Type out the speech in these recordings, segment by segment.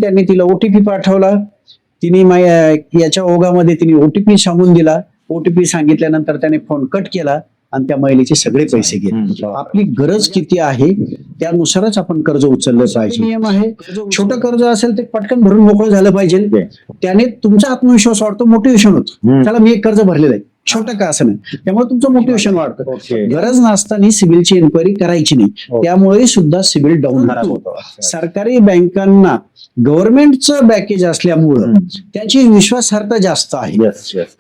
त्यांनी तिला ओटीपी पाठवला. तिने याच्या ओघामध्ये तिने ओटीपी सांगून दिला. ओटीपी सांगितल्यानंतर त्याने फोन कट केला आणि त्या महिलेचे सगळे पैसे गेले. आपली गरज किती आहे त्यानुसारच आपण कर्ज उचललं पाहिजे. नियम आहे, छोटं कर्ज असेल ते पटकन भरून मोकळं झालं पाहिजे. त्याने तुमचा आत्मविश्वास वाढतो, मोटिवेशन होतं. त्याला मी एक कर्ज भरलेलं आहे, छोटं का असं नाही, त्यामुळे तुमचं मोटिवेशन वाढतं. गरज नसताना सिबिलची इन्क्वायरी करायची नाही, त्यामुळे सुद्धा सिबिल डाऊन होतो. सरकारी बँकांना गव्हर्नमेंटचं बॅकेज असल्यामुळं त्याची विश्वासार्हता जास्त आहे.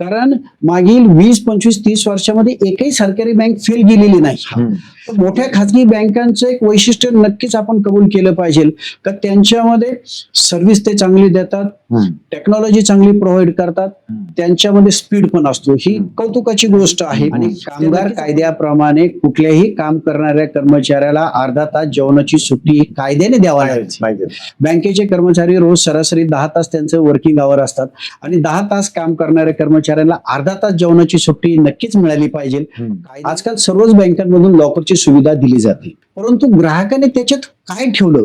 कारण मागील 20, 25, 30 वर्षामध्ये एकही सरकारी बँक फेल गेलेली नाही. मोठ्या खाजगी बँकांचं एक वैशिष्ट्य नक्कीच आपण कबूल केलं पाहिजे का त्यांच्यामध्ये सर्व्हिस ते चांगली देतात, टेक्नॉलॉजी चांगली प्रोव्हाइड करतात, त्यांच्यामध्ये स्पीड पण असतो. ही कौतुकाची गोष्ट आहे. आणि कामगार कायद्याप्रमाणे कुठल्याही काम करणाऱ्या कर्मचाऱ्याला अर्धा तास जेवणाची सुट्टी कायद्याने द्यावा लागते. बँकेचे कर्मचारी रोज सरासरी 10 तास त्यांचे वर्किंग आवर असतात आणि 10 तास काम करणाऱ्या कर्मचाऱ्यांना अर्धा तास जेवणाची सुट्टी नक्कीच मिळाली पाहिजे. आजकाल सर्वच बँकांमधून लॉकरची सुविधा दिली जाते, परंतु ग्राहकाने त्याच्यात काय ठेवलं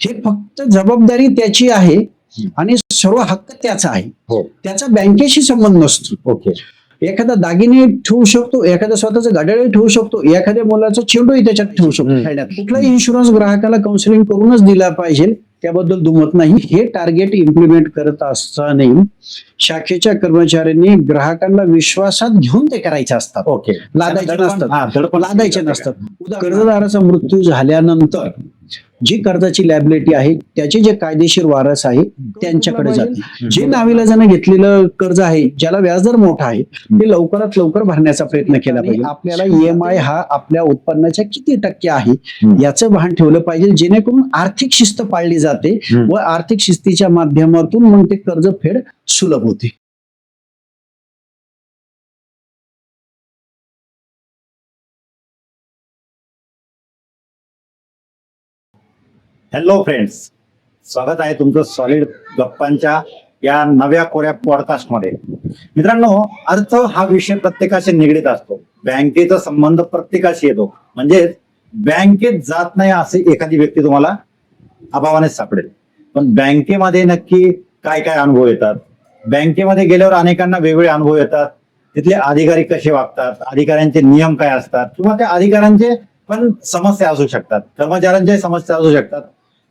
हे फक्त जबाबदारी त्याची आहे आणि सर्व हक्क त्याचा आहे. त्याचा बँकेशी संबंध नसतो. एखादा दागिने ठेवू शकतो, एखादा स्वतःच घड्याळ ठेवू शकतो, एखाद्या मुलाचा चेंडूही त्याच्यात ठेवू शकतो. कुठलाही इन्शुरन्स ग्राहकाला काउन्सिलिंग करूनच दिला पाहिजे, त्याबद्दल दुमत नाही. हे टार्गेट इम्प्लिमेंट करत असताना शाखेच्या कर्मचाऱ्यांनी ग्राहकांना विश्वासात घेऊन ते करायचे असतात. लादायचे नसतात. कर्जदाराचा मृत्यू झाल्यानंतर जी कर्जाची लॅबिलिटी आहे त्याचे जे कायदेशीर वारस आहे त्यांच्याकडे जाते. जे नाविलाजाने घेतलेलं कर्ज आहे, ज्याला व्याजदर मोठा आहे, ते लवकरात लवकर भरण्याचा प्रयत्न केला पाहिजे. आपल्याला ईएमआय हा आपल्या उत्पन्नाच्या किती टक्के आहे याचं भान ठेवलं पाहिजे, जेणेकरून आर्थिक शिस्त पाळली जाते व आर्थिक शिस्तीच्या माध्यमातून मग ते कर्ज फेड सुलभ होते. हॅलो फ्रेंड्स, स्वागत आहे तुमचं सॉलिड गप्पांच्या या नव्या कोऱ्या पॉडकास्ट मध्ये. मित्रांनो, अर्थ हा विषय प्रत्येकाशी निगडीत असतो. बँकेचा संबंध प्रत्येकाशी येतो, म्हणजे बँकेत जात नाही असे एखादी व्यक्ती तुम्हाला अभावानेच सापडेल. पण बँकेमध्ये नक्की काय काय अनुभव येतात, बँकेमध्ये गेल्यावर अनेकांना वेगवेगळे अनुभव येतात. तिथले अधिकारी कसे वागतात, अधिकाऱ्यांचे नियम काय असतात, किंवा त्या अधिकाऱ्यांचे पण समस्या असू शकतात, कर्मचाऱ्यांच्या समस्या असू शकतात.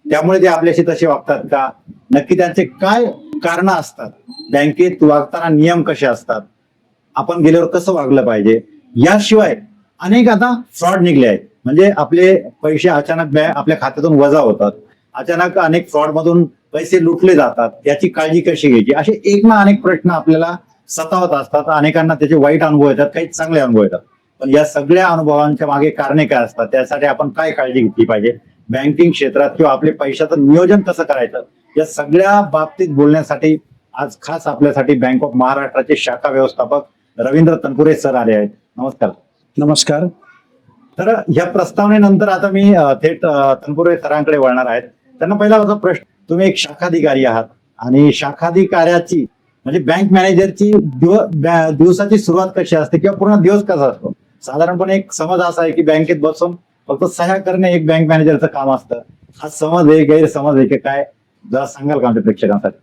त्यामुळे ते आपल्याशी तसे वागतात का, नक्की त्यांचे काय कारण असतात, बँकेत वागताना नियम कसे असतात, आपण गेल्यावर कसं वागलं पाहिजे. याशिवाय अनेक आता फ्रॉड निघले आहेत, म्हणजे आपले पैसे अचानक आपल्या खात्यातून वजा होतात, अचानक अनेक फ्रॉड मधून पैसे लुटले जातात, याची काळजी कशी घ्यायची, असे एक ना अनेक प्रश्न आपल्याला सतावत असतात. अनेकांना त्याचे वाईट अनुभव येतात, काही चांगले अनुभव येतात. पण या सगळ्या अनुभवांच्या मागे कारणे काय असतात, त्यासाठी आपण काय काळजी घेतली पाहिजे, बँकिंग क्षेत्रात किंवा आपले पैशाचं नियोजन कसं करायचं, या सगळ्या बाबतीत बोलण्यासाठी आज खास आपल्यासाठी बँक ऑफ महाराष्ट्राचे शाखा व्यवस्थापक रवींद्र तनपुरे सर आले आहेत. नमस्कार. नमस्कार. तर या प्रस्तावनेनंतर आता मी थेट तनपुरे सरांकडे वळणार आहेत. त्यांना पहिला माझा प्रश्न, तुम्ही एक शाखाधिकारी आहात आणि शाखाधिकाऱ्याची म्हणजे बँक मॅनेजरची दिवसाची सुरुवात कशी असते किंवा पूर्ण दिवस कसा असतो. साधारणपणे एक समज असा आहे की बँकेत बसून फक्त सह्या करणे एक बँक मॅनेजरचं काम असतं. हा समज आहे, गैरसमज आहे की काय, जरा सांगाल का आमच्या प्रेक्षकांसाठी.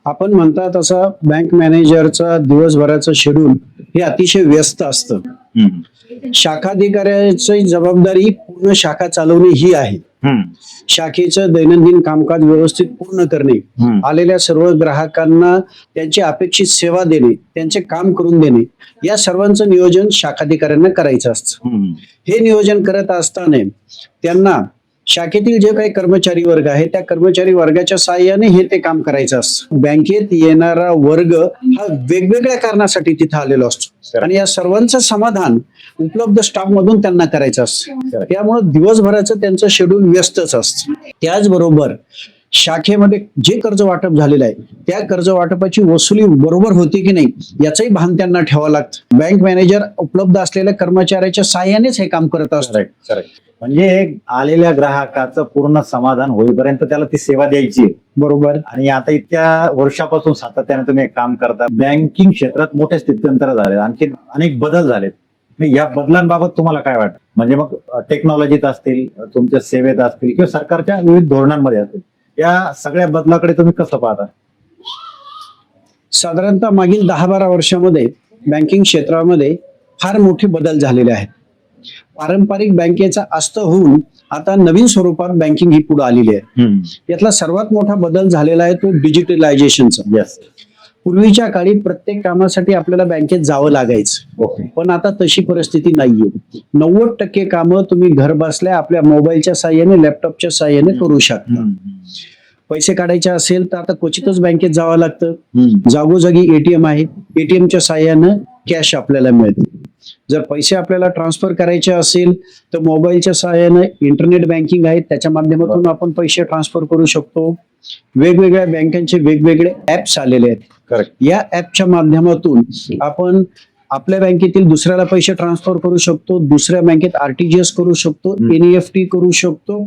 आपण म्हणता तसं बँक मॅनेजरचा दिवसभराचं शेड्यूल हे अतिशय व्यस्त असतं. शाखाधिकाऱ्याची जबाबदारी पूर्ण शाखा चालवणे ही आहे. शाखेचं दैनंदिन कामकाज व्यवस्थित पूर्ण करणे, आलेल्या सर्व ग्राहकांना त्यांची अपेक्षित सेवा देणे, त्यांचे काम करून देणे, या सर्वांचं नियोजन शाखाधिकाऱ्यांना करायचं असतं. हे नियोजन करत असताना त्यांना शाखेतील जे काही कर्मचारी वर्ग आहे त्या कर्मचारी वर्गाच्या साहाय्याने हे ते काम करायचं असतं. बँकेत येणारा वर्ग हा वेगवेगळ्या कारणासाठी तिथे आलेला असतो आणि या सर्वांचं समाधान उपलब्ध स्टाफ मधून त्यांना करायचं असतं. त्यामुळे दिवसभराचं त्यांचं शेड्यूल व्यस्तच असतं. त्याचबरोबर शाखेमध्ये जे कर्ज वाटप झालेलं आहे त्या कर्ज वाटपाची वसुली बरोबर होती की नाही याचंही भान त्यांना ठेवावं लागतं. बँक मॅनेजर उपलब्ध असलेल्या कर्मचाऱ्याच्या साहाय्यानेच हे काम करत असतात. म्हणजे आलेल्या ग्राहकाचं पूर्ण समाधान होईपर्यंत त्याला ती सेवा द्यायची. बरोबर. आणि आता इतक्या वर्षापासून सातत्याने तुम्ही काम करता, बँकिंग क्षेत्रात मोठे स्थित्यंतर झाले, आणखी अनेक बदल झालेत. या बदलांबाबत तुम्हाला काय वाटतं, म्हणजे मग टेक्नॉलॉजीत असतील, तुमच्या सेवेत असतील किंवा सरकारच्या विविध धोरणांमध्ये असतील, या सगळ्या बदलाकडे तुम्ही कसं पाहता? साधारणतः मागील 10-12 वर्षामध्ये बँकिंग क्षेत्रामध्ये फार मोठे बदल झालेले आहेत. पारंपरिक बँकेचा अस्त होऊन आता नवीन स्वरूपात बँकिंग ही पुढे आलेली आहे. यातला सर्वात मोठा बदल झालेला आहे तो डिजिटलायझेशनचा. येस. पूर्वीच्या काळी प्रत्येक कामासाठी आपल्याला बँकेत जावं लागायचं, ओके. पण आता तशी परिस्थिती नाहीये. 90% कामं तुम्ही घर बसल्या आपल्या मोबाईलच्या साहाय्याने, लॅपटॉपच्या साहाय्याने करू शकता. पैसे काढायचे असेल तर आता क्वचितच बँकेत जावं लागतं. जागोजागी एटीएम आहे, एटीएमच्या साहाय्यानं कॅश आपल्याला मिळते. जर पैसे आपल्याला ट्रान्सफर करायचे असेल तर मोबाईलच्या साहाय्यानं इंटरनेट बँकिंग आहे, त्याच्या माध्यमातून आपण पैसे ट्रान्सफर करू शकतो. वेगवेगळ्या बँकांचे वेगवेगळे ऍप्स आलेले आहेत. करेक्ट. या ऍपच्या माध्यमातून आपण आपल्या बँकेतील दुसऱ्याला पैसे ट्रान्सफर करू शकतो, दुसऱ्या बँकेत आरटीजीएस करू शकतो, एनईएफटी करू शकतो.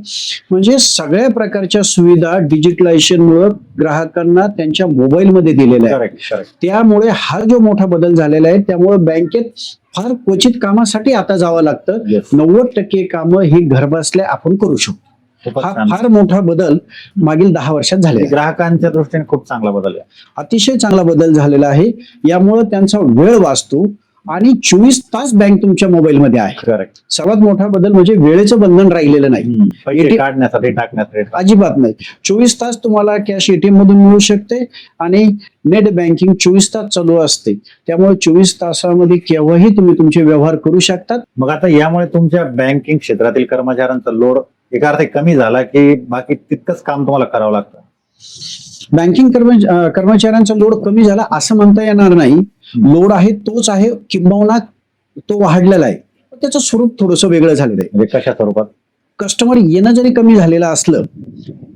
म्हणजे सगळ्या प्रकारच्या सुविधा डिजिटलायझेशनमुळे ग्राहकांना त्यांच्या मोबाईलमध्ये दिलेल्या आहेत. करेक्ट. करेक्ट. त्यामुळे हा जो मोठा बदल झालेला आहे, त्यामुळे बँकेत फार क्वचित कामासाठी आता जावं लागतं. Yes. 90% कामं ही घरबसल्या आपण करू शकतो. खूपच हा छान. फार मोठा बदल मागील 10 वर्षात झालेला आहे. ग्राहकांच्या दृष्टीने खूप चांगला बदल आहे. अतिशय चांगला बदल झालेला आहे. यामुळे त्यांचा वेळ वाचतो आणि 24 तास बँक तुमच्या मोबाईलमध्ये आहे. करेक्ट. सर्वात मोठा बदल म्हणजे वेळेचं बंधन राहिलेलं नाही. पैसे काढण्यासाठी, टाकण्यासाठी. अजिबात नाही. 24 तास तुम्हाला कॅश एटीएम मधून मिळू शकते आणि नेट बँकिंग 24 तास चालू असते. त्यामुळे 24 तासामध्ये केव्हाही तुम्ही तुमचे व्यवहार करू शकतात. मग आता यामुळे तुमच्या बँकिंग क्षेत्रातील कर्मचाऱ्यांचा लोड एका अर्थी कमी झाला की बाकी तितकंच काम तुम्हाला करावं लागतं? बँकिंग कर्मचाऱ्यांचा लोड कमी झाला असं म्हणता येणार नाही. लोड आहे तोच आहे, किंबहुना तो वाढलेला आहे. पण त्याचं स्वरूप थोडंसं वेगळं झालेलं आहे. म्हणजे कशा स्वरूपात? कस्टमर येणं जरी कमी झालेलं असलं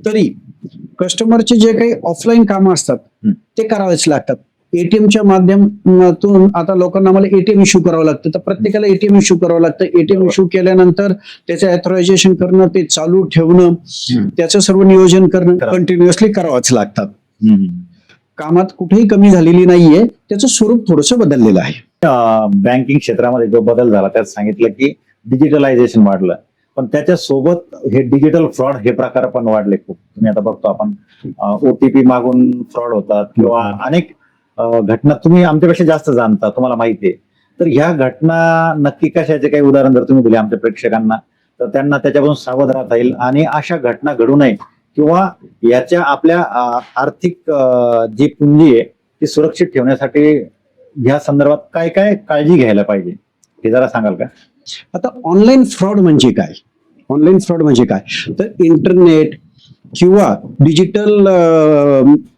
तरी कस्टमरचे जे काही ऑफलाईन कामं असतात ते करावेच लागतात. एटीएमच्या माध्यमातून आता लोकांना मला एटीएम इश्यू करावं लागतं, तर प्रत्येकाला एटीएम इश्यू करावं लागतं. एटीएम इश्यू केल्यानंतर त्याचं ऑथरायझेशन करणं, ते चालू ठेवणं, त्याचं सर्व नियोजन करणं कंटिन्युअसली करावंच लागतात. कामात कुठेही कमी झालेली नाहीये, त्याचं स्वरूप थोडंसं बदललेलं आहे. बँकिंग क्षेत्रामध्ये जो बदल झाला त्यात सांगितलं की डिजिटलायझेशन वाढलं, पण त्याच्या सोबत हे डिजिटल फ्रॉड हे प्रकार पण वाढले खूप. तुम्ही आता बघतो आपण ओटीपी मागून फ्रॉड होतात किंवा अनेक घटना तुम्ही आमच्यापेक्षा जास्त जाणता, तुम्हाला माहिती आहे. तर ह्या घटना नक्की कशाचे काही उदाहरण जर तुम्ही दिले आमच्या प्रेक्षकांना तर त्यांना त्याच्यापासून सावध राहता येईल आणि अशा घटना घडू नये किंवा याच्या आपल्या आर्थिक जी पुंजी आहे ती सुरक्षित ठेवण्यासाठी या संदर्भात काय काय काळजी घ्यायला पाहिजे हे जरा सांगाल का? आता ऑनलाईन फ्रॉड म्हणजे काय? ऑनलाईन फ्रॉड म्हणजे काय तर इंटरनेट किंवा डिजिटल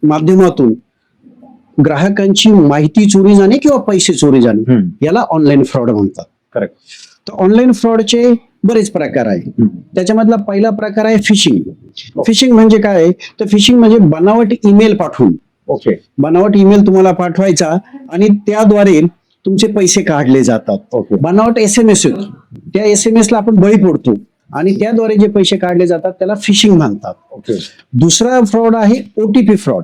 माध्यमातून ग्राहकांची माहिती चोरी जाणे किंवा पैसे चोरी जाणे याला ऑनलाईन फ्रॉड म्हणतात. करेक्ट. तर ऑनलाईन फ्रॉडचे बरेच प्रकार आहे. त्याच्यामधला पहिला प्रकार आहे फिशिंग. फिशिंग म्हणजे काय तर फिशिंग म्हणजे बनावट ईमेल पाठवून, ओके, बनावट ईमेल तुम्हाला पाठवायचा आणि त्याद्वारे तुमचे पैसे काढले जातात. ओके. बनावट SMS येतो, त्या SMS ला आपण बळी पडतो आणि त्याद्वारे जे पैसे काढले जातात त्याला फिशिंग म्हणतात. ओके. दुसरा फ्रॉड आहे ओटीपी फ्रॉड.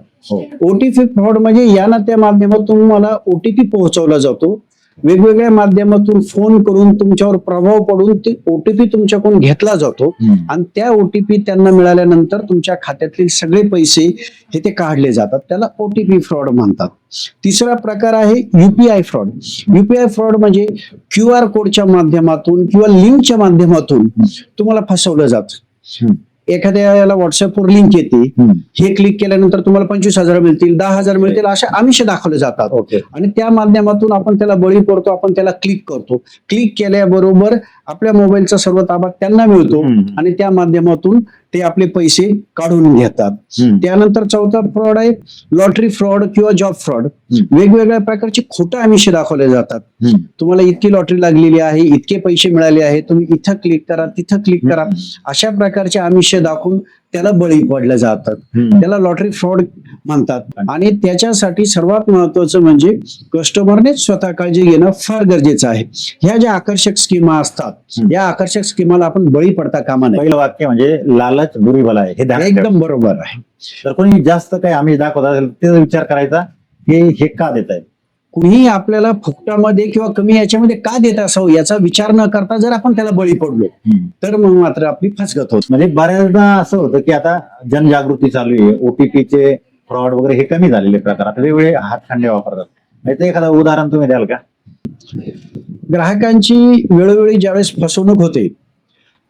ओटीपी फ्रॉड म्हणजे या त्या माध्यमातून मला ओटीपी पोहोचवला जातो. वेगवेगळ्या माध्यमातून फोन करून तुमच्यावर प्रभाव पडून ते ओटीपी तुमच्याकडून घेतला जातो आणि त्या ओटीपी त्यांना मिळाल्यानंतर तुमच्या खात्यातील सगळे पैसे हे ते काढले जातात. त्याला ओटीपी फ्रॉड म्हणतात. तिसरा प्रकार आहे युपीआय फ्रॉड. युपीआय फ्रॉड म्हणजे QR कोडच्या माध्यमातून किंवा लिंकच्या माध्यमातून तुम्हाला फसवलं जातं. एखाद्या याला व्हॉट्सअपवर लिंक येते, हे क्लिक केल्यानंतर तुम्हाला 25,000 मिळतील, 10,000 मिळतील, अशा आमिष दाखवले जातात. ओके. आणि त्या माध्यमातून आपण त्याला बळी पडतो, आपण त्याला क्लिक करतो. क्लिक केल्याबरोबर आपल्या मोबाईलचा सर्व ताबा त्यांना मिळतो आणि त्या माध्यमातून ते आपले पैसे काढून घेतात. त्यानंतर चौथा फ्रॉड आहे लॉटरी फ्रॉड किंवा जॉब फ्रॉड. वेगवेगळ्या प्रकारचे खोटे आमिष दाखवले जातात. तुम्हाला इतकी लॉटरी लागलेली आहे, इतके पैसे मिळाले आहे, तुम्ही इथं क्लिक करा, तिथं क्लिक करा, अशा प्रकारचे आमिष दाखवून त्याला बळी पडले जातात. त्याला लॉटरी फ्रॉड म्हणतात. आणि त्याच्यासाठी सर्वात महत्वाचं म्हणजे कस्टमरने स्वतः काळजी घेणं फार गरजेचं आहे. ह्या ज्या आकर्षक स्कीमा असतात या आकर्षक स्कीमाला आपण बळी पडता कामा नये. पहिलं वाक्य म्हणजे लालच बुरी भला आहे, हे ध्यानात ठेवा. एकदम बरोबर आहे. तर कोणी जास्त काही आमिष दाखवत असेल त्याचा विचार करायचा की हे का देत आहे. कुणीही आपल्याला फुकटामध्ये किंवा कमी याच्यामध्ये का देत असावं याचा विचार न करता जर आपण त्याला बळी पडलो तर मग मात्र आपली फसगत होत. म्हणजे बऱ्याचदा असं होतं की आता जनजागृती चालू आहे, ओटीपीचे फ्रॉड वगैरे हे कमी झालेले प्रकार, आता वेगवेगळे हातखंडे वापरतात. याचं एखादं उदाहरण तुम्ही द्याल का? ग्राहकांची वेळोवेळी ज्यावेळेस फसवणूक होते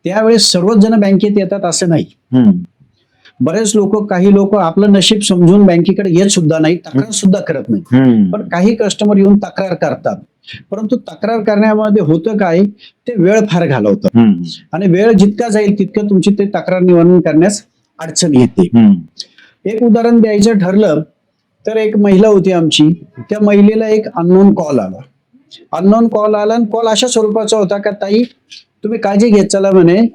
त्यावेळेस सर्वच जण बँकेत येतात असं नाही. बरेच लोक, काही लोक आपलं नशीब समजून बँकेकडे येत सुद्धा नाही, तक्रार सुद्धा करत नाही. पण काही कस्टमर येऊन तक्रार करतात, परंतु तक्रार करण्यामध्ये होतं काय, ते वेळ फार घालवतात आणि वेळ जितका जाईल तितकं तुमची ते तक्रार निवारण करण्यास अडचण येते. एक उदाहरण द्यायचं ठरलं तर एक महिला होती आमची, त्या महिलेला एक अननोन कॉल आला. अननोन कॉल आला आणि कॉल अशा स्वरूपाचा होता का ताई तुम्ही काळजी घेत चला म्हणे,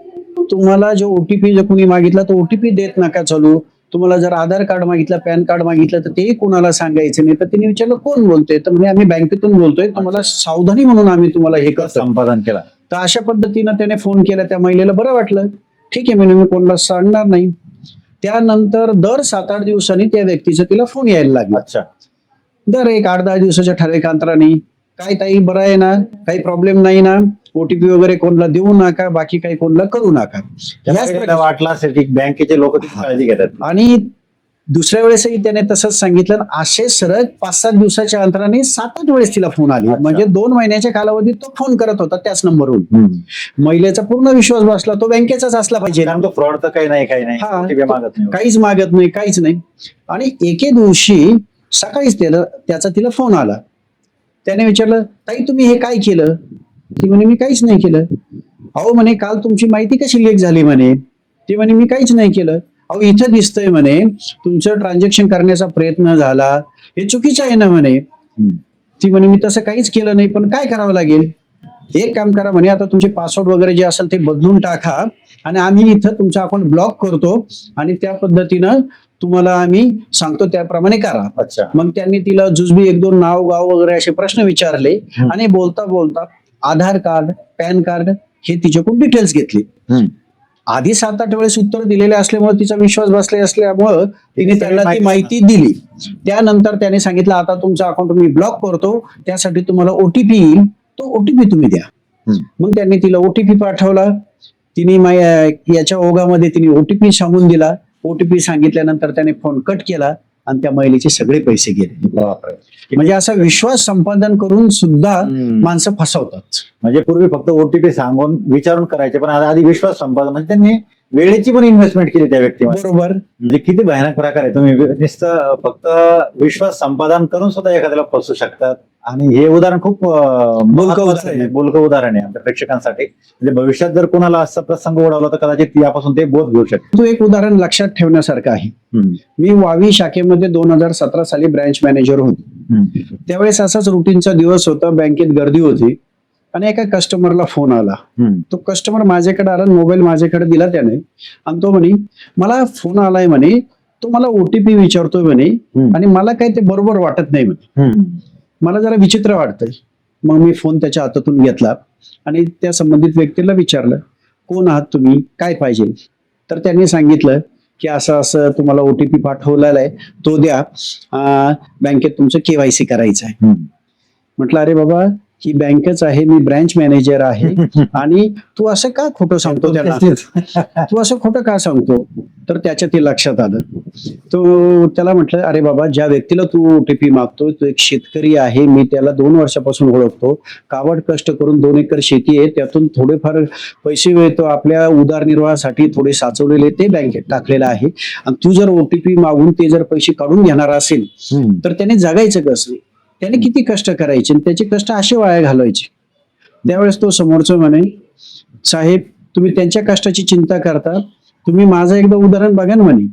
तुम्हाला जो ओटीपी जर कुणी मागितला तो ओटीपी देत नका चालू, तुम्हाला जर आधार कार्ड मागितलं, पॅन कार्ड मागितलं तर तेही कोणाला सांगायचं नाही. तर तिने विचारलं कोण बोलतोय, तर म्हणजे आम्ही बँकेतून बोलतोय, तुम्हाला सावधानी म्हणून आम्ही तुम्हाला हे करतो, संपादन केला. तर अशा पद्धतीनं त्याने फोन केला. त्या महिलेला बरं वाटलं, ठीक आहे म्हणे मी कोणाला सांगणार नाही. त्यानंतर दर 7-8 दिवसांनी त्या व्यक्तीचा तिला फोन यायला लागला. अच्छा. दर एक 8-10 दिवसाच्या ठराविक अंतराने, काय ताई बरं आहे ना, काही प्रॉब्लेम नाही ना, ओटीपी वगैरे कोणाला देऊ नका, बाकी काही कोणाला करू नका. त्याला वाटलं असेल की बँकेचे लोक काळजी घेतात. आणि दुसऱ्या वेळेसही त्याने तसंच सांगितलं. असे सरळ 5-7 दिवसाच्या अंतराने 7-8 वेळेस तिला फोन आले. म्हणजे 2 महिन्याच्या कालावधीत तो फोन करत होता त्याच नंबरवरून. महिलेचा पूर्ण विश्वास बसला, तो बँकेचाच असला पाहिजे, कारण तो फ्रॉड तर काही नाही OTP मागत नाही. काहीच मागत नाही, काहीच नाही. आणि एके दिवशी सकाळीच त्याचा तिला फोन आला. त्याने विचारलं ताई तुम्ही हे काय केलं? ती म्हणे मी काहीच नाही केलं. अहो म्हणे काल तुमची माहिती कशी लीक झाली म्हणे. ती म्हणे मी काहीच नाही केलं. अहो इथं दिसतंय म्हणे तुमचं ट्रान्झॅक्शन करण्याचा प्रयत्न झाला, हे चुकीचं आहे ना म्हणे. ती म्हणे मी तसं काहीच केलं नाही, पण काय करावं लागेल, एक काम करा म्हणे, आता तुमचे पासवर्ड वगैरे जे असेल ते बदलून टाका आणि आम्ही इथं तुमचं अकाउंट ब्लॉक करतो आणि त्या पद्धतीनं तुम्हाला आम्ही सांगतो त्याप्रमाणे करा. अच्छा. मग त्यांनी तिला जुजबी 1-2 नाव गाव वगैरे असे प्रश्न विचारले आणि बोलता बोलता आधार कार्ड, पॅन कार्ड हे तिच्याकडून डिटेल्स घेतले. आधी 7-8 वेळेस उत्तर दिलेले असल्यामुळे तिचा विश्वास बसले असल्यामुळे तिने त्याला ती माहिती दिली. त्यानंतर त्याने सांगितलं आता तुमचं अकाउंट मी ब्लॉक करतो, त्यासाठी तुम्हाला ओटीपी येईल, तो ओटीपी तुम्ही द्या. मग त्यांनी तिला ओटीपी पाठवला. तिने याच्या ओघामध्ये तिने ओटीपी सांगून दिला. ओटीपी सांगितल्यानंतर त्याने फोन कट केला आणि त्या महिलेचे सगळे पैसे गेले. म्हणजे असा विश्वास संपादन करून सुद्धा माणसं फसवतात. म्हणजे पूर्वी फक्त ओटीपी सांगून विचारून करायचे, पण आता आधी विश्वास संपादन, म्हणजे त्यांनी वेळेची पण इन्व्हेस्टमेंट केली त्या व्यक्तीमध्ये. बरोबर. म्हणजे किती भयानक प्रकार आहे. तुम्ही नुसतं फक्त विश्वास संपादन करून सुद्धा एखाद्याला फसू शकतात. आणि हे उदाहरण खूप बोलकं उदाहरण आहे आमच्या प्रेक्षकांसाठी. म्हणजे भविष्यात जर कोणाला असा प्रसंग ओढवला तर कदाचित यापासून ते बोध घेऊ शकतो. तो एक उदाहरण लक्षात ठेवण्यासारखं आहे. मी वावी शाखेमध्ये 2017 साली ब्रँच मॅनेजर होतो. त्यावेळेस असाच रुटीनचा दिवस होता, बँकेत गर्दी होती आणि एका कस्टमरला फोन आला. तो कस्टमर माझ्याकडे आला, मोबाईल माझ्याकडे दिला त्याने आणि तो म्हणे मला फोन आलाय म्हणे, तो मला ओटीपी विचारतोय म्हणे आणि मला काही ते बरोबर वाटत नाही म्हणे, मला जरा विचित्र वाटतंय. मग मी फोन त्याच्या हातातून घेतला आणि त्या संबंधित व्यक्तीला विचारलं कोण आहात तुम्ही, काय पाहिजे. तर त्यांनी सांगितलं की असं असं तुम्हाला ओटीपी पाठवलेला आहे, तो द्या, बँकेत तुमचं KYC करायचं आहे. म्हटलं अरे बाबा ही बँकच आहे, मी ब्रँच मॅनेजर आहे आणि तू असं का खोटं सांगतो त्याला, तू असं खोटं का सांगतो. तर त्याच्या ते लक्षात आलं. तो त्याला म्हटलं अरे बाबा ज्या व्यक्तीला तू ओटीपी मागतोय तो एक शेतकरी आहे, मी त्याला 2 वर्षापासून ओळखतो, कावड कष्ट करून 2 एकर शेती आहे, त्यातून थोडेफार पैसे मिळतो आपल्या उदरनिर्वाहासाठी, थोडे साचवलेले ते बँकेत टाकलेलं आहे आणि तू जर ओटीपी मागून ते जर पैसे काढून घेणार असेल तर त्याने जगायचं कसं, त्याने किती कष्ट करायचे, त्याचे कष्ट असे वाया घालवायचे. त्यावेळेस तो समोरचं म्हणे साहेब तुम्ही त्यांच्या कष्टाची चिंता करता, तुम्ही माझं एकदा उदाहरण बघा ना म्हणे,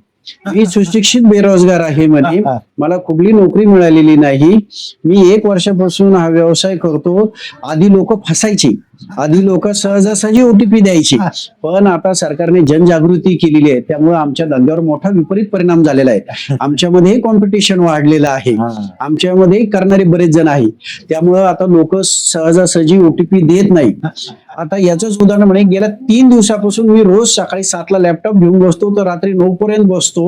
मी सुशिक्षित बेरोजगार आहे म्हणे, मला कुठली नोकरी मिळालेली नाही, मी 1 वर्षापासून हा व्यवसाय करतो. आधी लोक फसायचे आधी लोक सहजासहजी ओटीपी द्यायची, पण आता सरकारने जनजागृती केलेली आहे, त्यामुळे आमच्या धंद्यावर मोठा विपरीत परिणाम झालेला आहे. आमच्यामध्ये कॉम्पिटिशन वाढलेलं आहे, आमच्यामध्ये करणारे बरेच जण आहे, त्यामुळं आता लोक सहजासहजी ओटीपी देत नाही. आता याचंच उदाहरण म्हणजे गेल्या 3 दिवसापासून मी रोज सकाळी 7ला लॅपटॉप घेऊन बसतो तर रात्री 9 पर्यंत बसतो.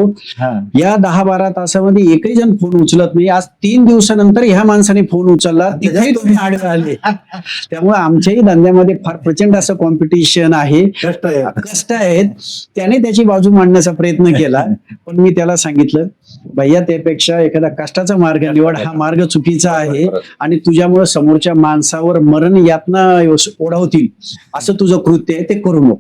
या 10-12 तासामध्ये एकही जण फोन उचलत नाही. आज 3 दिवसानंतर ह्या माणसाने फोन उचलला, तिथेही तुम्ही आडवे आले. त्यामुळे आमच्याही धंद्यामध्ये फार प्रचंड असं कॉम्पिटिशन आहे, कष्ट आहेत. त्याने त्याची बाजू मांडण्याचा प्रयत्न केला, पण मी त्याला सांगितलं, भैया त्यापेक्षा एखादा कष्टाचा मार्ग निवड, हा मार्ग चुकीचा आहे आणि तुझ्यामुळे समोरच्या माणसावर मरण यातना ओढवतील असं तुझं कृत्य आहे, ते करू नको.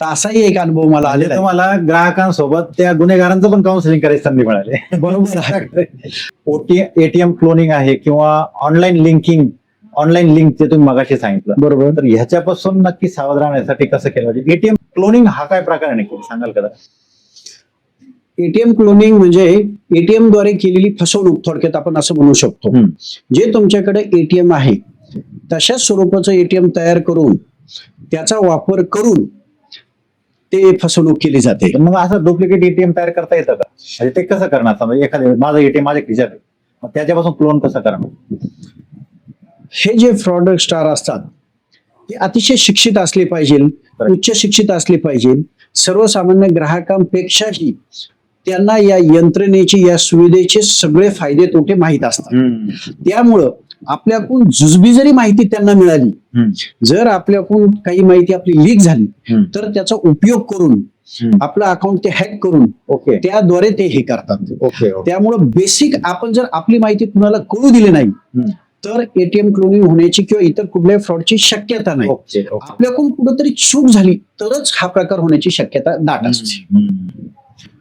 तर असाही एक अनुभव मला आलेला आहे. तुम्हाला ग्राहकांसोबत त्या गुन्हेगारांचं पण काउन्सिलिंग करायची संधी मिळाली. बरोबर आहे. एटीएम क्लोनिंग आहे किंवा ऑनलाईन लिंक जे तुम्ही मगाशी सांगितलं, बरोबर. तर ह्याच्यापासून नक्की सावध राहण्यासाठी कसं केलं पाहिजे? एटीएम क्लोनिंग हा काय प्रकार आहे नक्की सांगाल का? एटीएम क्लोनिंग म्हणजे एटीएम द्वारे केलेली फसवणूक, थोडक्यात आपण असं म्हणू शकतो. जे तुमच्याकडे एटीएम आहे तशाच स्वरूपाचं एटीएम तयार करून त्याचा वापर करून ते फसवणूक केली जाते. मग असं डुप्लिकेट एटीएम तयार करता येतं का? म्हणजे ते कसं करणार? समजा एखाद्या माझं एटीएम माझ्या खिशात आहे, मग त्याच्यापासून क्लोन कसं करणार? हे जे फ्रॉड स्टार असतात ते अतिशय शिक्षित असले पाहिजे, उच्च शिक्षित असले पाहिजे. सर्वसामान्य ग्राहकांपेक्षाही त्यांना या यंत्रणेची, या सुविधेचे सगळे फायदे तोटे माहीत असतात. त्यामुळं आपल्याकडून जुजबी जरी माहिती त्यांना मिळाली, जर आपल्याकडून काही माहिती आपली लीक झाली तर त्याचा उपयोग करून आपलं अकाउंट ते हॅक करून त्याद्वारे ते हे करतात. त्यामुळं बेसिक आपण जर आपली माहिती कुणाला कळू दिली नाही तर एटीएम क्लोनिंग होण्याची किंवा इतर कुठल्याही फ्रॉडची शक्यता नाही. आपल्याकडून कुठेतरी चूक झाली तरच हा प्रकार होण्याची शक्यता दाट असते.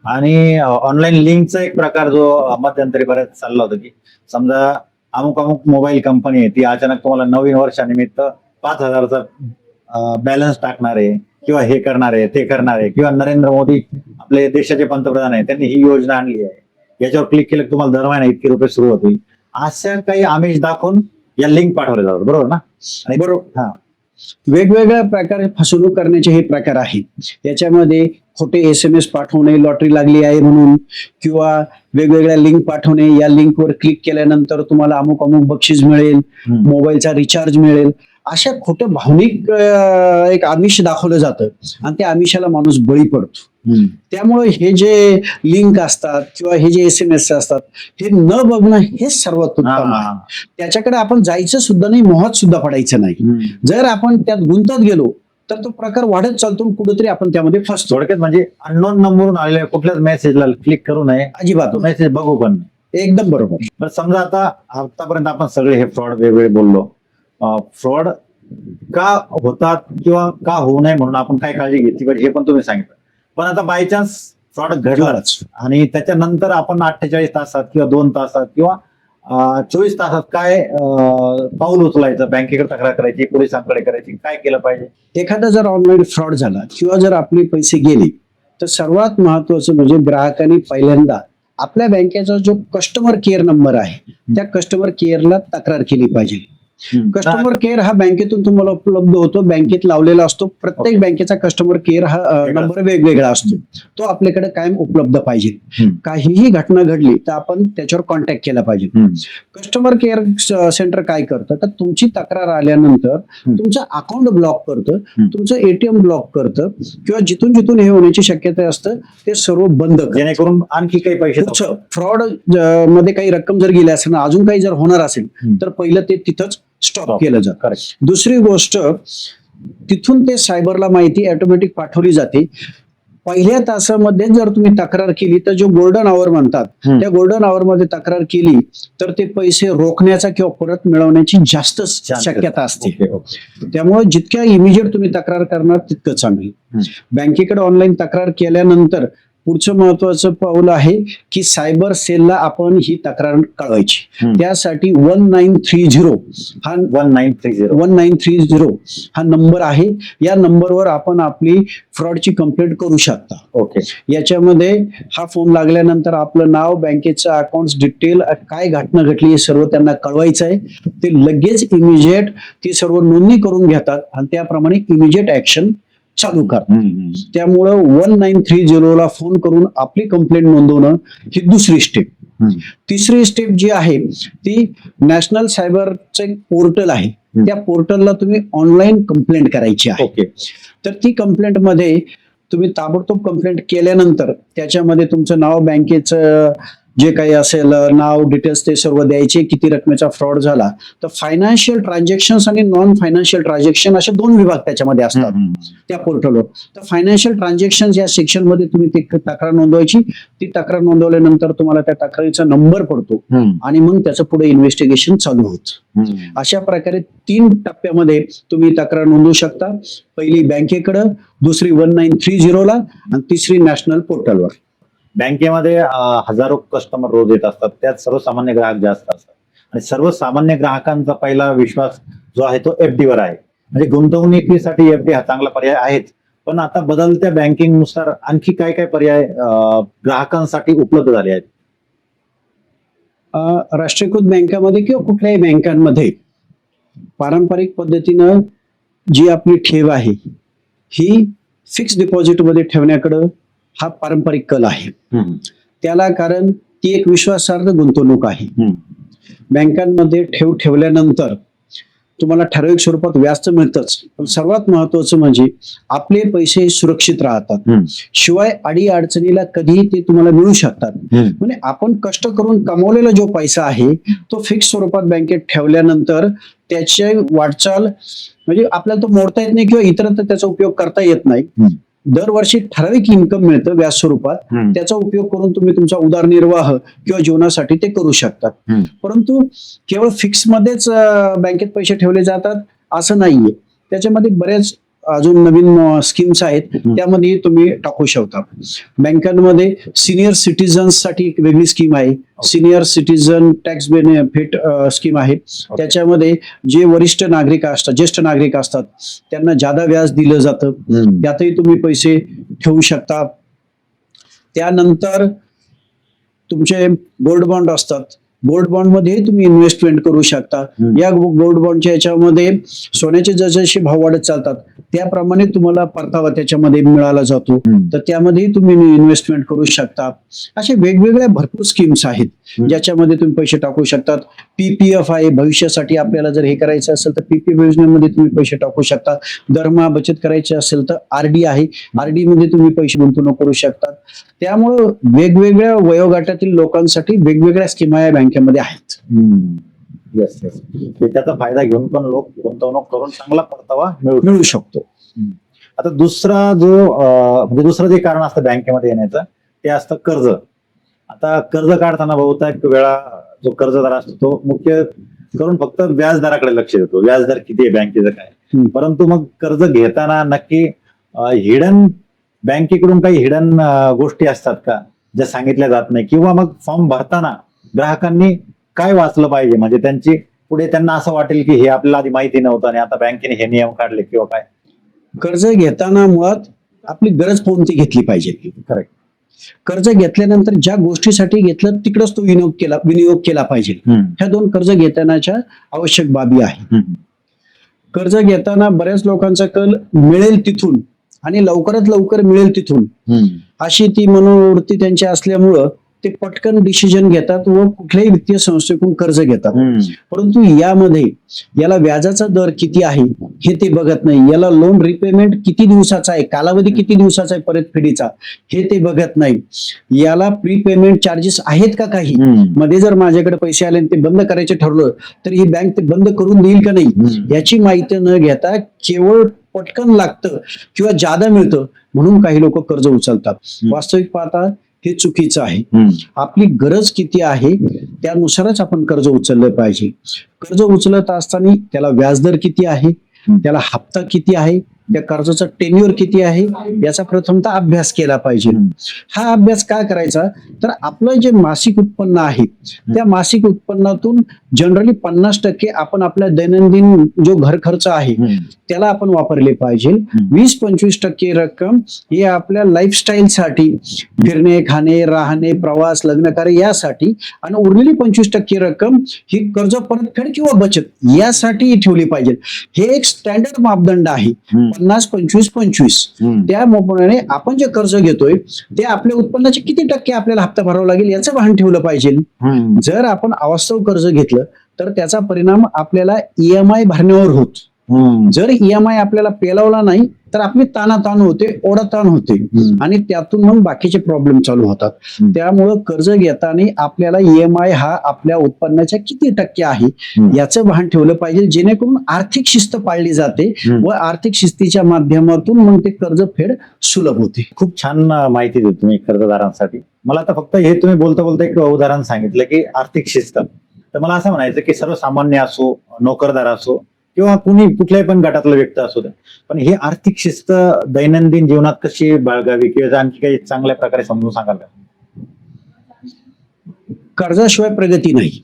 आणि ऑनलाईन लिंकचा एक प्रकार जो मध्यंतरी बऱ्याच चालला होता की समजा अमुक मोबाईल कंपनी आहे, ती अचानक तुम्हाला नवीन वर्षानिमित्त 5,000चा बॅलन्स टाकणार आहे किंवा हे करणार आहे, ते करणार आहे, किंवा नरेंद्र मोदी आपले देशाचे पंतप्रधान आहे, त्यांनी ही योजना आणली आहे, याच्यावर क्लिक केलं तुम्हाला दर महिना इतके रुपये सुरू होतील, अशा काही आमिष दाखवून या लिंक पाठवले जातात. बरोबर ना? आणि बरोबर. हा, वेगवेगळ्या प्रकारे फसवणूक करण्याचे हे प्रकार आहेत. याच्यामध्ये खोटे SMS पाठवणे, लॉटरी लागली आहे म्हणून, किंवा वेगवेगळ्या लिंक पाठवणे, या लिंकवर क्लिक केल्यानंतर तुम्हाला अमुक बक्षीस मिळेल, मोबाईलचा रिचार्ज मिळेल, अशा खोटं भावनिक एक आमिष दाखवलं जातं आणि त्या आमिषाला माणूस बळी पडतो. त्यामुळे हे जे लिंक असतात किंवा हे जे SMS असतात हे न बघणं हे सर्वात उत्तम आहे. त्याच्याकडे आपण जायचं सुद्धा नाही, मोहात सुद्धा पडायचं नाही. जर आपण त्यात गुंतत गेलो तर तो प्रकार वाढत चालतो, कुठेतरी आपण त्यामध्ये फसतो. थोडक्यात म्हणजे अननोन नंबरवरून आलेल्या कुठल्याच मेसेजला क्लिक करू नये, अजिबात मेसेज बघू पण नाही. एकदम बरोबर. पण समजा आतापर्यंत आपण सगळे हे फ्रॉड वेगवेगळे बोललो, फ्रॉड का होतात किंवा का होऊ नये म्हणून आपण काय काळजी घेतली पाहिजे हे पण तुम्ही सांगितलं. पण आता बाय चान्स फ्रॉड घडलाच आणि त्याच्यानंतर आपण 48 तासात किंवा 2 तासात किंवा 24 तासात काय पाऊल उचलायचं? बँकेकडे तक्रार करायची, पोलिसांकडे करायची, काय केलं पाहिजे? एखादा जर ऑनलाईन फ्रॉड झाला किंवा जर आपले पैसे गेले तर सर्वात महत्वाचं म्हणजे ग्राहकांनी पहिल्यांदा आपल्या बँकेचा जो कस्टमर केअर नंबर आहे त्या कस्टमर केअरला तक्रार केली पाहिजे. कस्टमर केअर हा बँकेतून तुम्हाला उपलब्ध होतो, बँकेत लावलेला असतो. प्रत्येक बँकेचा कस्टमर केअर हा नंबर वेगवेगळा असतो, तो आपल्याकडे कायम उपलब्ध पाहिजे. काहीही घटना घडली तर आपण त्याच्यावर कॉन्टॅक्ट केला पाहिजे. कस्टमर केअर सेंटर काय करतं तर तुमची तक्रार आल्यानंतर तुमचं अकाउंट ब्लॉक करतं, तुमचं एटीएम ब्लॉक करतं किंवा जिथून जिथून हे होण्याची शक्यता असतं ते सर्व बंद करतं, जेणेकरून आणखी काही पैसे फ्रॉड मध्ये काही रक्कम जर गेली असेल, अजून काही जर होणार असेल तर पहिलं ते तिथंच स्टॉप केलं जातं. दुसरी गोष्ट, तिथून ते सायबरला माहिती ऑटोमॅटिक पाठवली जाते. पहिल्या तासामध्ये जर तुम्ही तक्रार केली तर जो गोल्डन आवर म्हणतात त्या गोल्डन आवर मध्ये तक्रार केली तर ते पैसे रोखण्याचा किंवा परत मिळवण्याची जास्त शक्यता असते. त्यामुळे जितक्या इमिजिएट तुम्ही तक्रार करणार तितकं चांगली. बँकेकडे ऑनलाईन तक्रार केल्यानंतर पुढचं महत्वाचं पाऊल आहे की सायबर सेलला आपण ही तक्रार कळवायची. त्यासाठी 1930 हा 1930 हा नंबर आहे. या नंबरवर आपण आपली फ्रॉडची कंप्लेंट करू शकता. ओके. याच्यामध्ये हा फोन लागल्यानंतर आपलं नाव, बँकेचं अकाउंट डिटेल, काय घटना घडली हे सर्व त्यांना कळवायचं आहे. ते लगेच इमिजिएट ती सर्व नोंदणी करून घेतात आणि त्याप्रमाणे इमिजिएट ऍक्शन चालू करतात. त्यामुळं 1930 ला फोन करून आपली कंप्लेंट नोंदवणं ही दुसरी स्टेप. तिसरी स्टेप जी आहे ती नॅशनल सायबरचे पोर्टल आहे. त्या पोर्टलला तुम्ही ऑनलाईन कंप्लेंट करायची आहे. ओके. तर ती कंप्लेंट मध्ये तुम्ही ताबडतोब कंप्लेंट केल्यानंतर त्याच्यामध्ये तुमचं नाव, बँकेचं जे काही असेल नाव, डिटेल्स ते सर्व द्यायचे, किती रकमेचा फ्रॉड झाला. तर फायनान्शियल ट्रान्झॅक्शन आणि नॉन फायनान्शियल ट्रान्झॅक्शन असे 2 विभाग त्याच्यामध्ये असतात त्या पोर्टलवर. तर फायनान्शियल ट्रान्झॅक्शन या सेक्शन मध्ये तुम्ही ती तक्रार नोंदवायची. ती तक्रार नोंदवल्यानंतर तुम्हाला त्या तक्रारीचा नंबर पडतो आणि मग त्याचं पुढे इन्व्हेस्टिगेशन चालू होतं. अशा प्रकारे 3 टप्प्यामध्ये तुम्ही तक्रार नोंदवू शकता. पहिली बँकेकडं, दुसरी 1930 ला आणि तिसरी नॅशनल पोर्टलवर. बँकेमध्ये हजारो कस्टमर रोज येत असतात, त्यात सर्वसामान्य ग्राहक जास्त असतात आणि सर्वसामान्य ग्राहकांचा पहिला विश्वास जो आहे तो एफडी वर आहे. म्हणजे गुंतवणुकीसाठी एफडी हा चांगला पर्याय आहेच, पण आता बदलत्या बँकिंग नुसार आणखी काय काय पर्याय ग्राहकांसाठी उपलब्ध झाले आहेत? राष्ट्रीयकृत बँकांमध्ये किंवा कुठल्याही बँकांमध्ये पारंपरिक पद्धतीनं जी आपली ठेव आहे ही फिक्स डिपॉझिटमध्ये ठेवण्याकडं हा पारंपरिक कल आहे. त्याला कारण ती एक विश्वासार्ह गुंतवणूक आहे. बँकांमध्ये ठेव ठेवल्यानंतर तुम्हाला ठराविक स्वरूपात व्याज तर मिळतच, पण सर्वात महत्वाचं म्हणजे आपले पैसे सुरक्षित राहतात. शिवाय अडी अडचणीला कधीही ते तुम्हाला मिळू शकतात. म्हणजे आपण कष्ट करून कमवलेला जो पैसा आहे तो फिक्स स्वरूपात बँकेत ठेवल्यानंतर त्याची वाटचाल म्हणजे आपल्याला तो मोडता येत नाही किंवा इतरत्र त्याचा उपयोग करता येत नाही. दरवर्षी ठराविक इन्कम मिळतं व्याज स्वरूपात. त्याचा उपयोग करून तुम्ही तुमचा उदरनिर्वाह किंवा जीवनासाठी ते करू शकतात. परंतु केवळ फिक्स मध्येच बँकेत पैसे ठेवले जातात असं नाहीये. त्याच्यामध्ये बरेच अजून नवीन स्कीम्स आहेत, त्यामध्ये तुम्ही टाकू शकता. बँकांमध्ये सिनियर सिटीजन्स साठी एक वेगळी स्कीम आहे. Senior citizen tax benefit scheme आहे. त्याच्यामध्ये जे वरिष्ठ नागरिक असतात, ज्येष्ठ नागरिक असतात, त्यांना जादा व्याज दिलं जातं. त्यातही तुम्ही पैसे ठेवू शकता. त्यानंतर तुमचे गोल्ड बॉन्ड असतात. गोल्ड बॉन्ड मध्ये तुम्ही इन्व्हेस्टमेंट करू शकता. या गोल्ड बॉन्डच्या याच्यामध्ये सोन्याचे जसे भाव वाढत चालतात त्याप्रमाणे तुम्हाला परतावा त्याच्यामध्ये मिळाला जातो. तर त्यामध्ये तुम्ही इन्व्हेस्टमेंट करू शकता. असे वेगवेगळ्या भरपूर स्कीम्स आहेत ज्याच्यामध्ये तुम्ही पैसे टाकू शकतात. पीपीएफ आहे, भविष्यासाठी आपल्याला जर हे करायचं असेल तर पीपीएफ योजनेमध्ये तुम्ही पैसे टाकू शकता. दरमहा बचत करायची असेल तर आरडी आहे, आरडी मध्ये तुम्ही पैसे गुंतवणूक करू शकता. त्यामुळं वेगवेगळ्या वयोगटातील लोकांसाठी वेगवेगळ्या स्कीमा या बँकेमध्ये आहेत. Yes yes. त्याचा फायदा घेऊन पण लोक गुंतवणूक करून चांगला परतावा मिळू शकतो. आता दुसरा जो म्हणजे दुसरं जे कारण असतं बँकेमध्ये येण्याचं ते असतं कर्ज. आता कर्ज काढताना बहुतेक वेळा जो कर्जदार असतो तो मुख्य करून फक्त व्याजदराकडे लक्ष देतो, व्याजदर किती आहे बँकेचं काय. परंतु मग कर्ज घेताना नक्की हिडन बँकेकडून काही हिडन गोष्टी असतात का ज्या सांगितल्या जात नाही, किंवा मग फॉर्म भरताना ग्राहकांनी काय वाचलं पाहिजे म्हणजे त्यांची पुढे त्यांना असं वाटेल की हे आपल्याला आधी माहिती नव्हतं आणि आता बँकेने हे नियम काढले किंवा काय? कर्ज घेताना मुळात आपली गरज कोणती घेतली पाहिजे. करेक्ट. कर्ज घेतल्यानंतर ज्या गोष्टीसाठी घेतलं तिकडच तो विनियोग केला पाहिजे. ह्या 2 कर्ज घेतानाच्या आवश्यक बाबी आहे. कर्ज घेताना बऱ्याच लोकांचा कल मिळेल तिथून आणि लवकरात लवकर मिळेल तिथून अशी ती मनोवृत्ती त्यांची असल्यामुळं ते पटकन डिसिजन घेतात व कुठल्याही वित्तीय संस्थेकडून कर्ज घेतात. परंतु यामध्ये याला व्याजाचा दर किती आहे हे ते बघत नाही. याला लोन रिपेमेंट किती दिवसाचा आहे, कालावधी किती दिवसाचा आहे परतफेडीचा हे ते बघत नाही. याला प्रीपेमेंट चार्जेस आहेत का काही, मध्ये जर माझ्याकडे पैसे आले आणि ते बंद करायचे ठरलं तर ही बँक ते बंद करून देईल का नाही याची माहिती न घेता केवळ पटकन लागतं किंवा जादा मिळतं म्हणून काही लोक कर्ज उचलतात. वास्तविक पाहता हे चुकीचं आहे. आपली गरज किती आहे त्यानुसारच आपण कर्ज उचललं पाहिजे. कर्ज उचलत असताना त्याला व्याजदर किती आहे, त्याला हप्ता किती आहे त्या कर्जाचा टेन्युअर किती आहे याचा प्रथमतः अभ्यास केला पाहिजे. हा अभ्यास काय करायचा, तर आपलं जे मासिक उत्पन्न आहे त्या मासिक उत्पन्नातून जनरली 50% आपण आपल्या दैनंदिन जो घर खर्च आहे त्याला आपण वापरले पाहिजे. 20-25% रक्कम ही आपल्या लाईफस्टाईल साठी, फिरणे, खाणे, राहणे, प्रवास, लग्न कार्य यासाठी, आणि उरलेली 25% रक्कम ही कर्ज परतफेड किंवा बचत यासाठी ठेवली पाहिजे. हे एक स्टँडर्ड मापदंड आहे, 50-25-25. त्याप्रमाणे आपण जे कर्ज घेतोय ते आपल्या उत्पन्नाचे किती टक्के आपल्याला हप्ता भरावा लागेल याचं भान ठेवलं पाहिजे. जर आपण अवास्तव कर्ज घेतलं तर त्याचा परिणाम आपल्याला ईएमआय भरण्यावर होतो. जर ईएमआय आपल्याला पेलावला नाही तर आपली ताणाताण होते, ओढाताण होते, आणि त्यातून मग बाकीचे प्रॉब्लेम चालू होतात. त्यामुळं कर्ज घेताना आपल्याला ईएमआय हा आपल्या उत्पन्नाच्या किती टक्के आहे याचं भान ठेवलं पाहिजे, जेणेकरून आर्थिक शिस्त पाळली जाते व आर्थिक शिस्तीच्या माध्यमातून मग ते कर्ज फेड सुलभ होते. खूप छान माहिती देतो तुम्ही कर्जदारांसाठी. मला आता फक्त हे तुम्ही बोलता बोलता एक उदाहरण सांगितलं की आर्थिक शिस्त, तर मला असं म्हणायचं की सर्वसामान्य असो, नोकरदार असो, किंवा कुणी कुठल्याही पण गटातला व्यक्ती असू द्या, पण ही आर्थिक शिस्त दैनंदिन जीवनात कशी बाळगावी किंवा आणखी काही चांगल्या प्रकारे समजून सांगाल का? कर्जाशिवाय प्रगती नाही.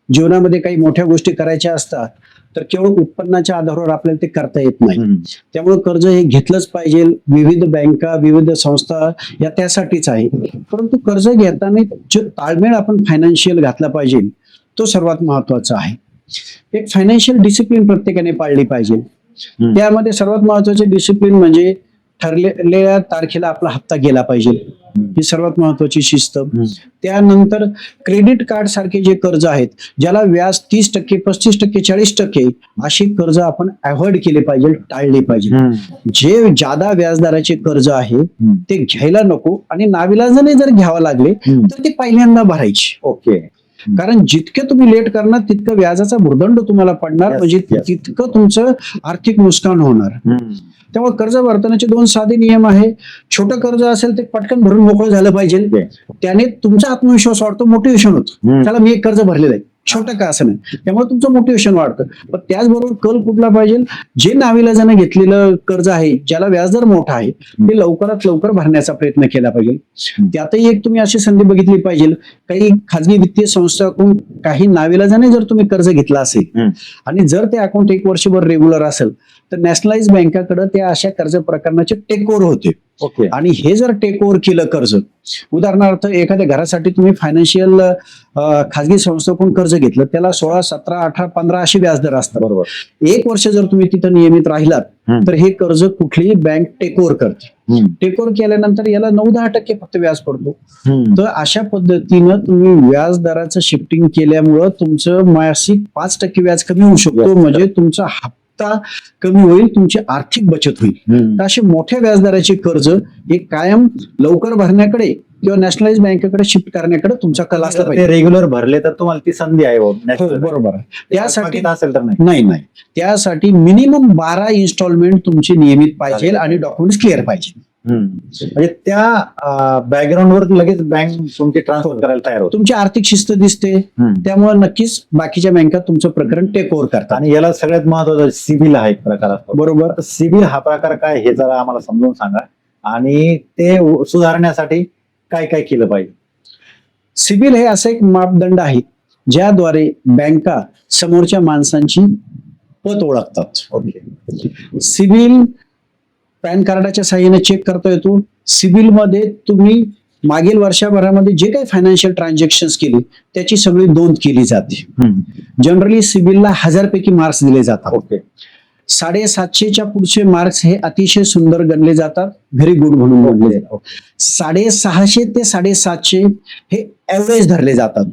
जीवनामध्ये काही मोठ्या गोष्टी करायच्या असतात तर केवळ उत्पन्नाच्या आधारावर आपल्याला ते करता येत नाही. त्यामुळे कर्ज हे घेतलंच पाहिजे. विविध बँका, विविध संस्था या त्यासाठीच आहे. परंतु कर्ज घेताना जो ताळमेळ आपण फायनान्शियल घातला पाहिजे तो सर्वात महत्वाचा आहे. एक फायनान्शियल डिसिप्लिन प्रत्येकाने पाळली पाहिजे. त्यामध्ये सर्वात महत्वाचे डिसिप्लिन म्हणजे ठरलेल्या तारखेला आपला हप्ता गेला पाहिजे, ही सर्वात महत्वाची शिस्त. त्यानंतर क्रेडिट कार्ड सारखे जे कर्ज आहेत ज्याला व्याज 30%, 35%, 40% अशी कर्ज आपण अवॉइड केले पाहिजे, टाळली पाहिजे. जे जादा व्याजदराचे कर्ज आहे ते घ्यायला नको, आणि नाविलाजाने जर घ्यावं लागले तर ते पहिल्यांदा भरायचे. ओके. कारण जितके तुम्ही लेट करणार तितकं व्याजाचा भुर्दंड तुम्हाला पडणार, म्हणजे तितकं तुमचं आर्थिक नुकसान होणार. त्यामुळे कर्ज भरतानाचे 2 साधे नियम आहे. छोटं कर्ज असेल ते पटकन भरून मोकळं झालं पाहिजे, त्याने तुमचा आत्मविश्वास वाढतो, मोटिवेशन होतं. त्याला मी एक कर्ज भरलेलं आहे, छोटं का असं नाही, त्यामुळे तुमचं मोटिवेशन वाढतं. पण त्याचबरोबर कल कुठला पाहिजे, जे नाविलाजाने घेतलेलं कर्ज आहे ज्याला व्याजदर मोठा आहे ते लवकरात लवकर भरण्याचा प्रयत्न केला पाहिजे. त्यातही एक तुम्ही अशी संधी बघितली पाहिजे, काही खाजगी वित्तीय संस्थांकडून काही नाविलाजाने जर तुम्ही कर्ज घेतला असेल आणि जर ते अकाउंट 1 वर्षभर रेग्युलर असेल तर नॅशनलाइज बँकाकडे त्या अशा कर्ज प्रकरणाचे टेक ओव्हर होते. ओके. आणि हे जर टेक ओव्हर केलं कर्ज, उदाहरणार्थ एखाद्या घरासाठी तुम्ही फायनान्शियल खाजगी संस्थेकडून कर्ज घेतलं, त्याला 16, 17, 18, 15 अशी व्याजदर असतात. बरोबर. 1 वर्ष जर तुम्ही तिथं नियमित राहिलात तर हे कर्ज कुठलीही बँक टेक ओव्हर करते. टेक ओव्हर केल्यानंतर याला 9-10% फक्त व्याज पडतो. तर अशा पद्धतीनं तुम्ही व्याजदराचं शिफ्टिंग केल्यामुळं तुमचं मासिक 5% व्याज कमी होऊ शकतो, म्हणजे तुमचा हप्ता कमी होईल, तुमची आर्थिक बचत होईल. तर असे मोठ्या व्याजदराचे कर्ज हे कायम लवकर भरण्याकडे किंवा नॅशनलाइज बँकेकडे शिफ्ट करण्याकडे तुमचा कल असला पाहिजे. रेग्युलर भरले तर तुम्हाला ती संधी आहे. बरोबर आहे. त्यासाठी असेल तर नाही, त्यासाठी मिनिमम 12 इन्स्टॉलमेंट तुमची नियमित पाहिजे आणि डॉक्युमेंट्स क्लिअर पाहिजे. म्हणजे त्या बॅकग्राऊंडवर लगेच बँक तुमची ट्रान्सफर करायला तयार होते. तुमची आर्थिक शिस्त दिसते, त्यामुळे नक्कीच बाकीच्या बँका तुमचं प्रकरण टेक ओव्हर करतात. आणि याला सगळ्यात महत्वाचं सिबिल हा एक प्रकार असतो. बरोबर. सिबिल हा प्रकार काय हे जरा आम्हाला समजून सांगा, आणि ते सुधारण्यासाठी काय काय केलं पाहिजे. सिबिल हे असं एक मापदंड आहे ज्याद्वारे बँका समोरच्या माणसांची पत ओळखतात. ओके. सिबिल पॅन कार्डाच्या साहाय्याने चेक करता येतो. सिबिल मध्ये तुम्ही मागील वर्षभरामध्ये जे काही फायनान्शियल ट्रान्झॅक्शन केली त्याची सगळी नोंद केली जाते. जनरली सिबिलला 1000 पैकी मार्क्स दिले जातात. ओके. 750च्या पुढचे मार्क्स हे अतिशय सुंदर गणले जातात, व्हेरी गुड म्हणून गणले जातात. 650 ते 750 हे ऍव्हरेज धरले जातात.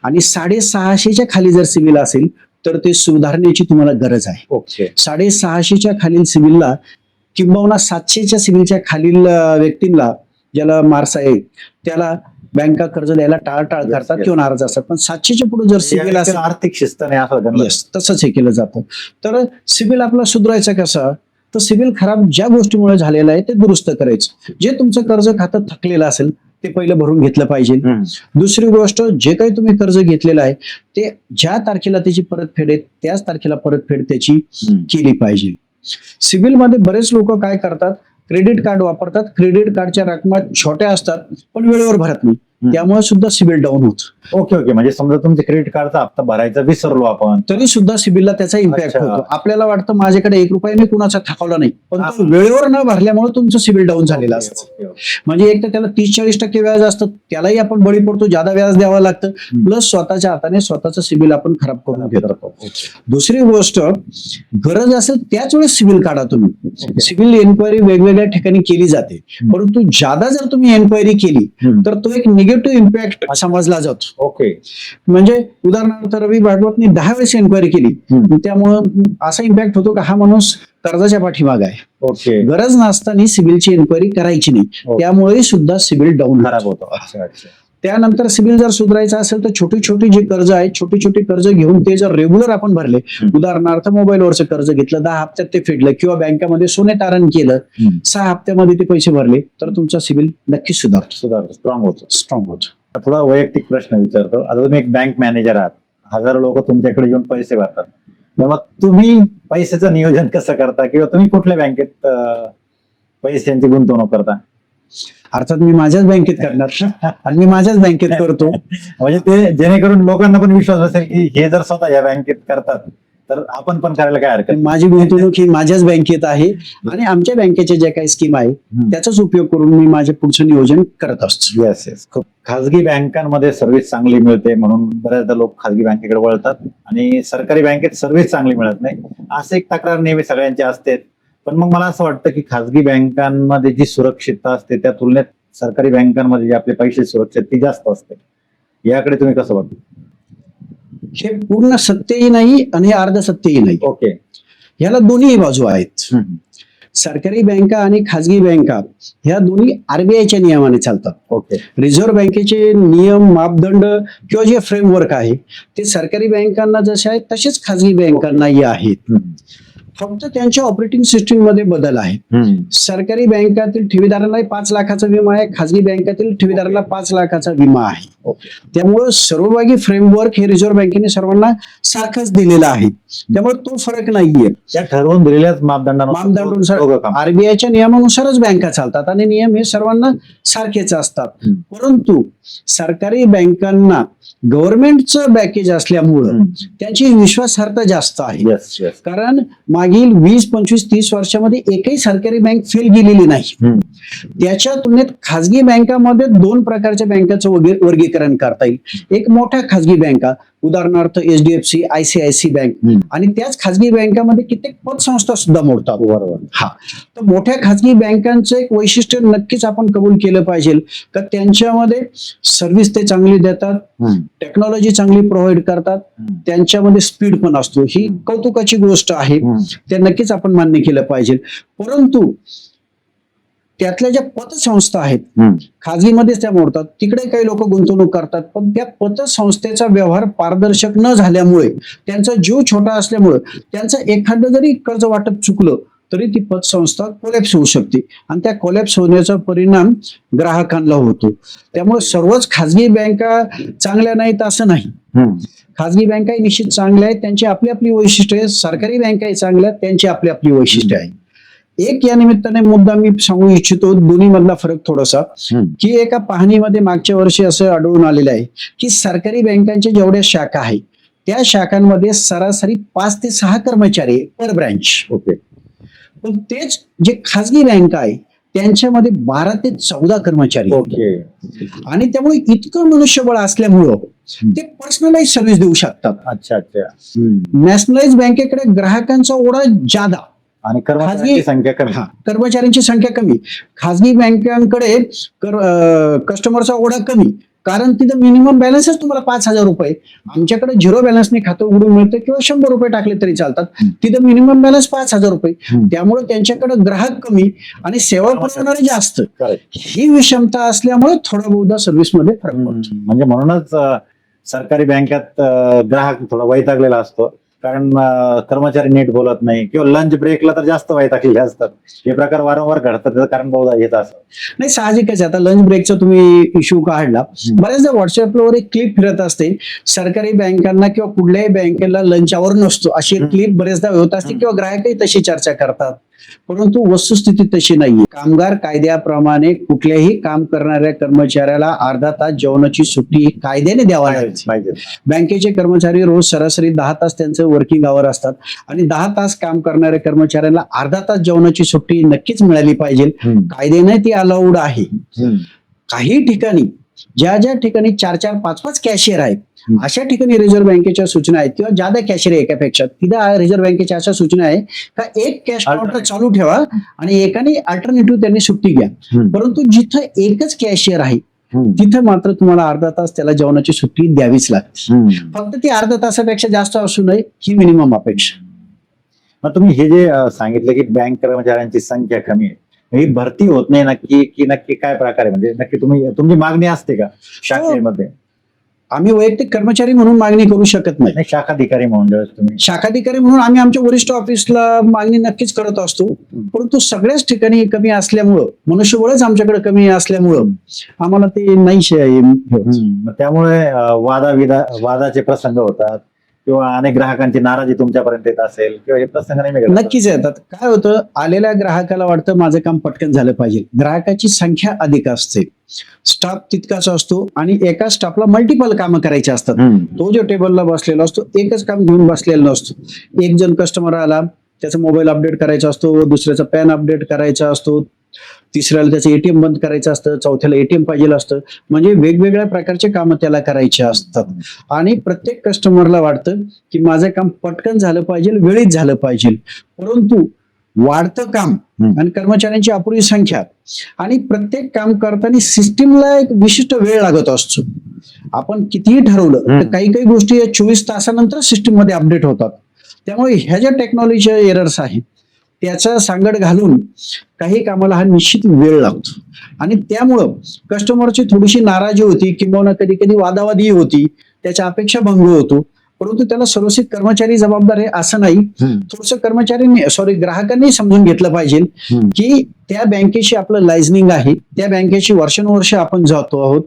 आणि 650च्या खाली जर सिबिल असेल तर ते सुधारण्याची तुम्हाला गरज आहे. ओके. 650च्या खालील सिबिलला किंबहुना 700च्या सिबिलच्या खालील व्यक्तींना ज्याला मार्क्स आहे त्याला बँका कर्ज द्यायला टाळाटाळ करतात किंवा नाराज असतात. पण 700च्या पुढे जर सिबिल असेल, आर्थिक शिस्त नाही असं तसंच हे केलं जातं. तर सिबिल आपला सुधारायचा कसा, तर सिबिल खराब ज्या गोष्टीमुळे झालेलं आहे ते दुरुस्त करायचं. जे तुमचं कर्ज खातं थकलेलं असेल ते पहिलं भरून घेतलं पाहिजे. दुसरी गोष्ट, जे काही तुम्ही कर्ज घेतलेलं आहे ते ज्या तारखेला त्याची परतफेड आहे त्याच तारखेला परतफेड त्याची केली पाहिजे. सिबिल मध्ये बरेच लोक काय करतात, क्रेडिट कार्ड वापरतात, क्रेडिट कार्डच्या रकमा छोट्या असतात पण वेळेवर भरत नाही, त्यामुळे सुद्धा सिबिल डाऊन होत. ओके म्हणजे समजा तुमचे क्रेडिट कार्डचा हप्ता भरायचा विसरलो आपण, तरी सुद्धा सिबिलला त्याचा इम्पॅक्ट अच्छा. होतो. आपल्याला वाटतं माझ्याकडे 1 रुपया मी कुणाचा थकवला नाही, पण तो वेळेवर न भरल्यामुळे तुमचं सिबिल डाऊन झालेलं असतं. Okay, okay. म्हणजे एक तर त्याला 30-40% व्याज असतं, त्यालाही आपण बळी पडतो, जादा व्याज द्यावं लागतं, प्लस स्वतःच्या हाताने स्वतःचं सिबिल आपण खराब करून घेतो. दुसरी गोष्ट, गरज असेल त्याच वेळेस सिबिल काढा तुम्ही. सिबिल एन्क्वायरी वेगवेगळ्या ठिकाणी केली जाते, परंतु जादा जर तुम्ही एन्क्वायरी केली तर तो एक निगेटिव्ह इम्पॅक्ट समजला जातो. ओके. म्हणजे उदाहरणार्थ रवी भागवतने 10 वेळेस एन्क्वायरी केली, त्यामुळं असा इम्पॅक्ट होतो का हा माणूस कर्जाच्या पाठीमागे आहे. ओके. गरज नसताना सिबिलची एन्क्वायरी करायची नाही, त्यामुळे सुद्धा सिबिल डाऊन खराब होतो. अच्छा अच्छा. त्यानंतर सिबिल जर सुधारायचं असेल तर छोटी छोटी जी कर्ज आहेत, छोटी छोटी कर्ज घेऊन ते जर रेग्युलर आपण भरले, उदाहरणार्थ मोबाईलवरचं कर्ज घेतलं, 10 हप्त्यात ते फेडलं, किंवा बँकेमध्ये सोने तारण केलं, 6 हप्त्यामध्ये ते पैसे भरले, तर तुमचा सिबिल नक्कीच सुधारतो, स्ट्रॉंग होतो. स्ट्रॉंग होतो. थोडा वैयक्तिक प्रश्न विचारतो. आता तुम्ही एक बँक मॅनेजर आहात, हजारो लोक तुमच्याकडे येऊन पैसे भरतात, तर मग तुम्ही पैशाचं नियोजन कसं करता, किंवा तुम्ही कुठल्या बँकेत पैशांची गुंतवणूक करता? अर्थात मी माझ्याच बँकेत करणार आणि मी माझ्याच बँकेत करतो. म्हणजे ते जेणेकरून लोकांना पण विश्वास असेल की हे जर स्वतः या बँकेत करतात तर आपण पण करायला काय हरकत नाही. माझी गुंतवणूक ही माझ्याच बँकेत आहे आणि आमच्या बँकेच्या ज्या काही स्कीम आहे त्याचाच उपयोग करून मी माझे पुढचं नियोजन करत असतो. Yes yes. खूप खाजगी बँकांमध्ये सर्व्हिस चांगली मिळते म्हणून बऱ्याचदा लोक खाजगी बँकेकडे वळतात आणि सरकारी बँकेत सर्व्हिस चांगली मिळत नाही, असं एक तक्रार नेहमी सगळ्यांची असते. पण मग मला असं वाटतं की खाजगी बँकांमध्ये जी सुरक्षितता असते त्या तुलनेत सरकारी बँकांमध्ये जे आपले पैसे सुरक्षित ती जास्त असते. याकडे तुम्ही कसं बघता? हे पूर्ण सत्यही नाही आणि अर्ध सत्यही नाही. ओके. ह्याला दोन्ही बाजू आहेत. सरकारी बँका आणि खाजगी बँका ह्या दोन्ही आरबीआयच्या नियमाने चालतात. ओके. रिझर्व्ह बँकेचे नियम, मापदंड किंवा जे फ्रेमवर्क आहे ते सरकारी बँकांना जसे आहेत तसेच खाजगी बँकांनाही आहेत. फक्त त्यांच्या ऑपरेटिंग सिस्टीम मध्ये बदल आहे. सरकारी बँकातील ठेवीदारांना 5 लाखाचा विमा आहे, खाजगी बँकातील ठेवीदारांना 5 लाखाचा विमा आहे. त्यामुळे सर्वभागी फ्रेमवर्क हे रिझर्व्ह बँकेने सर्वांना सारखंच दिलेलं आहे, त्यामुळे तो फरक नाहीये. त्या ठरवून दिलेल्याच मापदंडानुसार आरबीआयच्या नियमानुसारच बँका चालतात आणि नियम हे सर्वांना सारखेच असतात. परंतु सरकारी बँकांना गव्हर्नमेंटचं पॅकेज असल्यामुळं त्यांची विश्वासार्हता जास्त आहे. कारण मागील 20, 25, 30 वर्षामध्ये एकही सरकारी बँक फेल गेलेली नाही. त्याच्या तुलनेत खाजगी बँकामध्ये 2 प्रकारच्या बँकांचं वर्गीकरण करता येईल. एक मोठ्या खाजगी बँका, उदाहरणार्थ HDFC, ICICI बँक, आणि त्याच खाजगी बँकामध्ये कित्येक पतसंस्था सुद्धा मोडतात. बरोबर. हा, तर मोठ्या खाजगी बँकांचं एक वैशिष्ट्य नक्कीच आपण कबूल केलं पाहिजे का त्यांच्यामध्ये सर्व्हिस ते चांगली देतात, टेक्नॉलॉजी चांगली प्रोव्हाइड करतात, त्यांच्यामध्ये स्पीड पण असतो. ही कौतुकाची गोष्ट आहे, ते नक्कीच आपण मान्य केलं पाहिजे. परंतु त्यातल्या ज्या पतसंस्था आहेत खाजगीमध्येच त्या मोडतात, तिकडे काही लोक गुंतवणूक करतात, पण त्या पतसंस्थेचा व्यवहार पारदर्शक न झाल्यामुळे, त्यांचा जीव छोटा असल्यामुळे, त्यांचं एखादं जरी कर्ज वाटप चुकलं तरी ती पतसंस्था कोलॅप्स होऊ शकते आणि त्या कोलॅप्स होण्याचा परिणाम ग्राहकांना होतो. त्यामुळे सर्वच खाजगी बँका चांगल्या नाहीत असं नाही. खाजगी बँकाही निश्चित चांगल्या आहेत, त्यांची आपली आपली वैशिष्ट्ये आहेत. सरकारी बँकाही चांगल्या आहेत, त्यांची आपली आपली वैशिष्ट्ये आहेत. एक या निमित्ताने मुद्दा मी सांगू इच्छितो, दोन्ही मधला फरक थोडासा, की एका पाहणीमध्ये मागच्या वर्षी असं आढळून आलेलं आहे की सरकारी बँकांच्या जेवढ्या शाखा आहेत त्या शाखांमध्ये सरासरी 5 ते 6 कर्मचारी पर ब्रँच. ओके. पण तेच जे खाजगी बँका आहे त्यांच्यामध्ये 12 ते 14 कर्मचारी. ओके. आणि त्यामुळे इतकं मनुष्यबळ असल्यामुळं ते पर्सनलाइज सर्व्हिस देऊ शकतात. अच्छा अच्छा. नॅशनलाइज बँकेकडे ग्राहकांचा ओढा जादा आणि कर्मचाऱ्यांची संख्या कमी. कर्मचाऱ्यांची संख्या कमी. खाजगी बँकांकडे कस्टमरचा ओढा कमी, कारण तिथं मिनिमम बॅलन्सच तुम्हाला 5,000 रुपये. आमच्याकडे 0 बॅलन्सने खातं उघडून मिळतं किंवा 100 रुपये टाकले तरी चालतात, तिथं मिनिमम बॅलन्स 5,000 रुपये. त्यामुळे त्यांच्याकडे ग्राहक कमी आणि सेवा पुरवणारे जास्त. ही विषमता असल्यामुळे थोडा बहुधा सर्व्हिसमध्ये फरक पडतो. म्हणजे म्हणूनच सरकारी बँकात ग्राहक थोडा वैतागलेला असतो कारण कर्मचारी नीट बोलत नाही किंवा लंच ब्रेकला तर जास्त वैतागलेले असतात. हे प्रकार वारंवार घडतात, त्याचं कारण बहुधा येत असं. नाही, साहजिकच आहे. आता लंच ब्रेकचा तुम्ही इश्यू काढला. बऱ्याचदा व्हॉट्सअपवर एक क्लिप फिरत असते, सरकारी बँकांना किंवा कुठल्याही बँकेला लंच आवर नसतो अशी एक क्लिप बरेचदा होत असते किंवा ग्राहकही तशी चर्चा करतात. परंतु वस्तुस्थिती तशी नाहीये. कामगार कायद्याप्रमाणे कुठल्याही काम करणाऱ्या कर्मचाऱ्याला अर्धा तास जेवणाची सुट्टी ही कायद्याने द्यावा लागते. पाहिजे. बँकेचे कर्मचारी रोज सरासरी 10 तास त्यांचं वर्किंग आवर असतात आणि 10 तास काम करणाऱ्या कर्मचाऱ्यांना अर्धा तास जेवणाची सुट्टी नक्कीच मिळाली पाहिजे. कायद्याने ती अलाउड आहे. काही ठिकाणी ज्या ठिकाणी 4-4, 5-5 कॅशियर आहेत अशा ठिकाणी रिझर्व्ह बँकेच्या सूचना आहेत किंवा ज्यादा कॅशियर एकापेक्षा तिथं रिझर्व्ह बँकेच्या अशा सूचना आहे का एक कॅश काउंटर चालू ठेवा आणि एकाने अल्टरनेटिव्ह त्यांनी सुट्टी घ्या. परंतु जिथं एकच कॅशियर आहे तिथं मात्र तुम्हाला अर्धा तास त्याला जेवणाची सुट्टी द्यावीच लागते. फक्त ती अर्धा तासापेक्षा जास्त असू नये ही मिनिमम अपेक्षा. मग तुम्ही हे जे सांगितलं की बँक कर्मचाऱ्यांची संख्या कमी आहे, ही भरती होत नाही नक्की काय प्रकार आहे? म्हणजे नक्की तुमची मागणी असते का शाखेमध्ये? आम्ही वैयक्तिक कर्मचारी म्हणून मागणी करू शकत नाही. शाखाधिकारी म्हणून ज्यावेळेस तुम्ही शाखाधिकारी म्हणून आम्ही आमच्या वरिष्ठ ऑफिसला मागणी नक्कीच करत असतो. परंतु सगळ्याच ठिकाणी कमी असल्यामुळं, मनुष्यबळच आमच्याकडे कमी असल्यामुळं आम्हाला ते नाही. त्यामुळे वादाचे प्रसंग होतात किंवा अनेक ग्राहकांची नाराजी तुमच्यापर्यंत येत असेल किंवा हे प्रसंग नाही नक्कीच येतात. काय होतं, आलेल्या ग्राहकाला वाटतं माझं काम पटकन झालं पाहिजे. ग्राहकाची संख्या अधिक असते, स्टाफ तितकाच असतो आणि एका स्टाफला मल्टिपल कामं करायची असतात. तो जो टेबलला बसलेला असतो एकच काम घेऊन बसलेला नसतो. एक जण कस्टमर आला, त्याचा मोबाईल अपडेट करायचा असतो, दुसऱ्याचा पॅन अपडेट करायचा असतो, तिसऱ्याला त्याचं एटीएम बंद करायचं असतं, चौथ्याला एटीएम पाहिजे असतं. म्हणजे वेगवेगळ्या प्रकारचे कामं त्याला करायचे असतात आणि प्रत्येक कस्टमरला वाटतं की माझं काम पटकन झालं पाहिजे, वेळीच झालं पाहिजे. परंतु वाढतं काम आणि कर्मचाऱ्यांची अपुरी संख्या आणि प्रत्येक काम करताना सिस्टीमला एक विशिष्ट वेळ लागत असतो. आपण कितीही ठरवलं तर काही गोष्टी 24 तासानंतर सिस्टीम मध्ये अपडेट होतात. त्यामुळे ह्या ज्या टेक्नॉलॉजीच्या एरर्स आहेत त्याचा सांगड घालून काही कामाला हा निश्चित वेळ लागतो आणि त्यामुळं कस्टमरची थोडीशी नाराजी होती किंवा कधी कधी वादावादी होती, त्याच्या अपेक्षा भंग होतो. परंतु त्याला सर्वस्वी कर्मचारी जबाबदार आहे असं नाही. थोडस ग्राहकांनी समजून घेतलं पाहिजे की त्या बँकेशी आपलं लायझनिंग आहे, त्या बँकेशी वर्षानुवर्ष आपण जातो आहोत,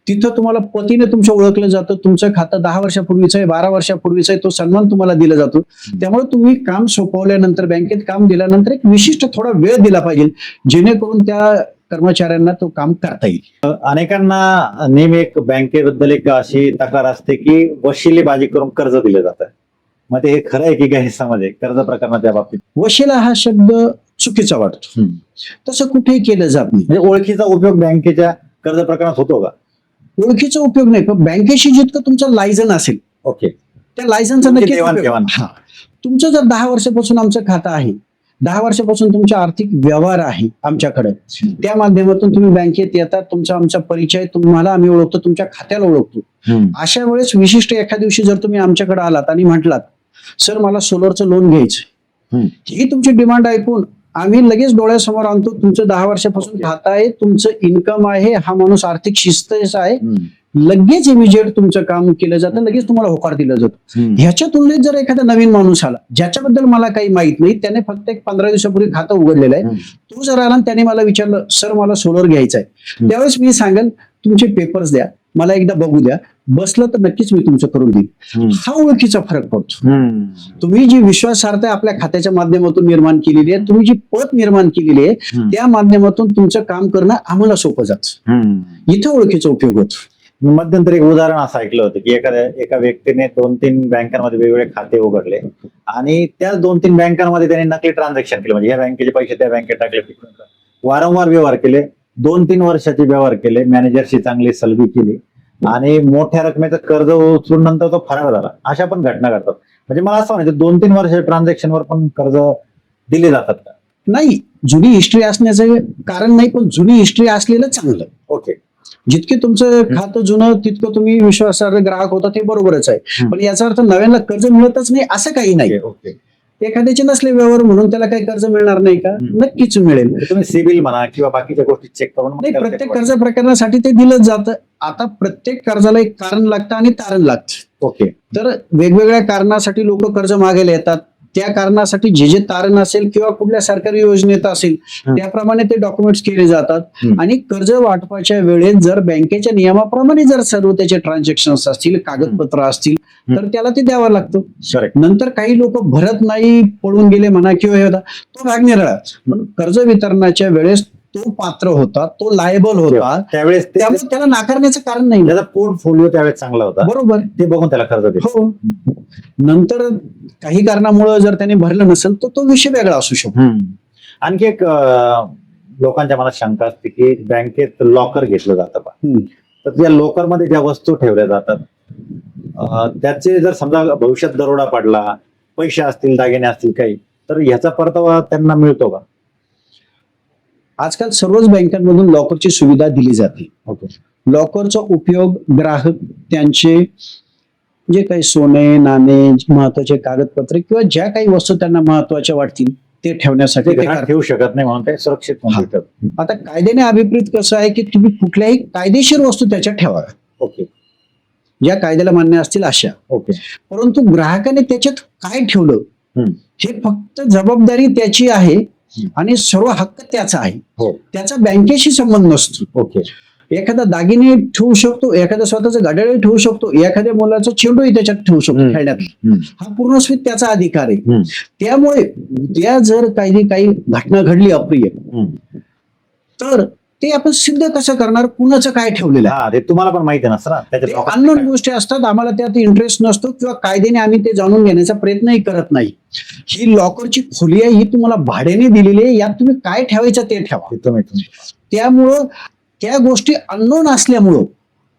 तिथं तुम्हाला पतीने तुमचं ओळखलं जातं, तुमचं खातं 10 वर्षापूर्वीचं आहे, 12 वर्षापूर्वीचं आहे, तो सन्मान तुम्हाला दिला जातो. त्यामुळे तुम्ही काम सोपवल्यानंतर, बँकेत काम दिल्यानंतर एक विशिष्ट थोडा वेळ दिला पाहिजे जेणेकरून त्या कर्मचाऱ्यांना तो काम करता येईल. अनेकांना नेहमी एक बँकेबद्दल एक अशी तक्रार असते की वशिलेबाजी करून कर्ज दिलं जातं. मग ते हे खरं आहे की काय समज आहे कर्ज प्रकरणाच्या बाबतीत? वशिला हा शब्द चुकीचा वाटतो, तसं कुठेही केलं जात नाही. म्हणजे ओळखीचा उपयोग बँकेच्या कर्ज प्रकरणात होतो का? ओळखीचा उपयोग नाही, पण बँकेशी जितकं तुमचं लायसन असेल ओके त्या लायसनचा नक्की देवाणघेवाण. तुमचं जर 10 वर्षापासून आमचं खातं आहे, 10 वर्षापासून तुमचा आर्थिक व्यवहार आहे आमच्याकडे, त्या माध्यमातून तुम्ही बँकेत येतात, तुमचा आमचा परिचय, तुम्हाला आम्ही ओळखतो, तुमच्या खात्याला ओळखतो. अशा वेळेस विशिष्ट एखाद्या दिवशी जर तुम्ही आमच्याकडे आलात आणि म्हटलात सर मला सोलरचं लोन घ्यायचं, ही तुमची डिमांड ऐकून आम्ही लगेच डोळ्यासमोर आणतो तुमचं 10 वर्षापासून खातं आहे, तुमचं इन्कम आहे, हा माणूस आर्थिक शिस्त आहे, लगेच इमिजिएट तुमचं काम केलं जातं, लगेच तुम्हाला होकार दिला जातो. ह्याच्या तुलनेत जर एखादा नवीन माणूस आला ज्याच्याबद्दल मला काही माहित नाही, त्याने फक्त एक 15 दिवसापूर्वी खातं उघडलेलं आहे, तो जर आला आणि त्याने मला विचारलं सर मला सोलर घ्यायचं आहे, त्यावेळेस मी सांगेल तुमचे पेपर्स द्या, मला एकदा बघू द्या, बसलं तर नक्कीच मी तुमचं करून देईन. हा ओळखीचा फरक पडतो. तुम्ही जी विश्वासार्हता आपल्या खात्याच्या माध्यमातून निर्माण केलेली आहे, तुम्ही जी पत निर्माण केलेली आहे त्या माध्यमातून तुमचं काम करणं आम्हाला सोपं जातं. इथं ओळखीचा उपयोग होतो. मध्यंतरी एक उदाहरण असं ऐकलं होतं की एका व्यक्तीने 2-3 बँकांमध्ये वेगवेगळे खाते उघडले आणि त्या 2-3 बँकांमध्ये त्यांनी नकली ट्रान्झॅक्शन केले. म्हणजे ह्या बँकेचे पैसे त्या बँकेत टाकले, वारंवार व्यवहार केले, 2-3 वर्षाचे व्यवहार केले, मॅनेजरशी चांगली सलगी केली आणि मोठ्या रकमेचं कर्ज उचलून नंतर तो फरार झाला. अशा पण घटना घडतात. म्हणजे मला असं म्हणायचं 2-3 वर्षाच्या ट्रान्झॅक्शनवर पण कर्ज दिले जातात का? नाही, जुनी हिस्ट्री असण्याचं कारण नाही, पण जुनी हिस्ट्री असलेलं चांगलं. ओके, जितके तुमचं खातं जुनं तितकं तुम्ही विश्वासार्ह ग्राहक होता ते बरोबरच आहे, पण याचा अर्थ नव्याला कर्ज मिळतच नाही असं काही नाही. एखाद्याचे नसले व्यवहार म्हणून त्याला काही कर्ज मिळणार नाही का? नक्कीच मिळेल. तुम्ही सिबिल म्हणा किंवा बाकीच्या गोष्टी चेक करून नाही, प्रत्येक कर्ज प्रकरणासाठी ते दिलंच जातं. आता प्रत्येक कर्जाला एक कारण लागतं आणि तारण लागतं. ओके. तर वेगवेगळ्या कारणासाठी लोक कर्ज मागायला येतात. त्या कारणासाठी जे जे तारण असेल किंवा कुठल्या सरकारी योजनेत असेल त्याप्रमाणे ते डॉक्युमेंट्स केले जातात आणि कर्ज वाटपाच्या वेळेस जर बँकेच्या नियमाप्रमाणे जर सर्व त्याचे ट्रान्झॅक्शन असतील, कागदपत्र असतील तर त्याला ते द्यावं लागतं. करेक्ट. नंतर काही लोक भरत नाही, पळून गेले म्हणा किंवा हे होता, तो भाग निराळा. पण कर्ज वितरणाच्या वेळेस तो पात्र होता, तो लायबल होता, त्यावेळेस त्यामुळे त्याला नाकारण्याचं कारण नाही. त्याचा पोर्टफोलिओ त्यावेळेस चांगला होता, बरोबर. ते बघून त्याला कर्ज दिलं. हो. नंतर काही कारणामुळे जर त्याने भरलं नसेल तर तो विषय वेगळा असू शकतो. आणखी एक लोकांच्या मनात शंका असते की बँकेत लॉकर घेतलं जातं बा, तर त्या लॉकर मध्ये ज्या वस्तू ठेवल्या जातात त्याचे जर समजा भविष्यात दरोडा पडला, पैसे असतील, दागिने असतील काही, तर ह्याचा परतावा त्यांना मिळतो का? आजकाल सर्वच बँकांमधून लॉकरची सुविधा दिली जाते. ओके. लॉकरचा उपयोग ग्राहक त्यांचे जे काही सोने, नाणे, महत्वाचे कागदपत्रे किंवा ज्या काही वस्तू त्यांना महत्वाच्या वाटतील ते ठेवण्यासाठी ते ते घरात करतात. ठेवू शकत नाही म्हणून ते सुरक्षित म्हणून ठेवतात. आता कायद्याने अभिप्रेत कसं आहे की तुम्ही कुठल्याही कायदेशीर वस्तू त्याच्यात ठेवाव्या, ओके. ज्या कायद्याला मान्य असतील अशा. ओके. परंतु ग्राहकाने त्याच्यात काय ठेवलं हम्म. हे फक्त जबाबदारी त्याची आहे आणि सर्व हक्क त्याचा आहे. हो. त्याचा बँकेशी संबंध नसतो. ओके. एखादा दागिने ठेवू शकतो, एखादा स्वतःचं घड्याळ ठेवू शकतो, एखाद्या मुलाचा चेंडूही त्याच्यात ठेवू शकतो खेळण्यात. हा पूर्णस्वीत त्याचा अधिकार आहे. त्यामुळे त्या जर काही घटना घडली अप्रिय तर ते आपण सिद्ध कसं करणार, कुणाचं काय ठेवलेलं आहे? हा, ते तुम्हाला पण माहिती नसतं ना, त्याच्यात अननोन गोष्टी असतात, आम्हाला त्यात इंटरेस्ट नसतो किंवा कायद्याने आम्ही ते जाणून घेण्याचा प्रयत्नही करत नाही. ही लॉकरची खोली आहे, ही तुम्हाला भाड्याने दिलेली आहे, यात तुम्ही काय ठेवायचं ते ठेवा. त्यामुळं त्या गोष्टी अननोन असल्यामुळं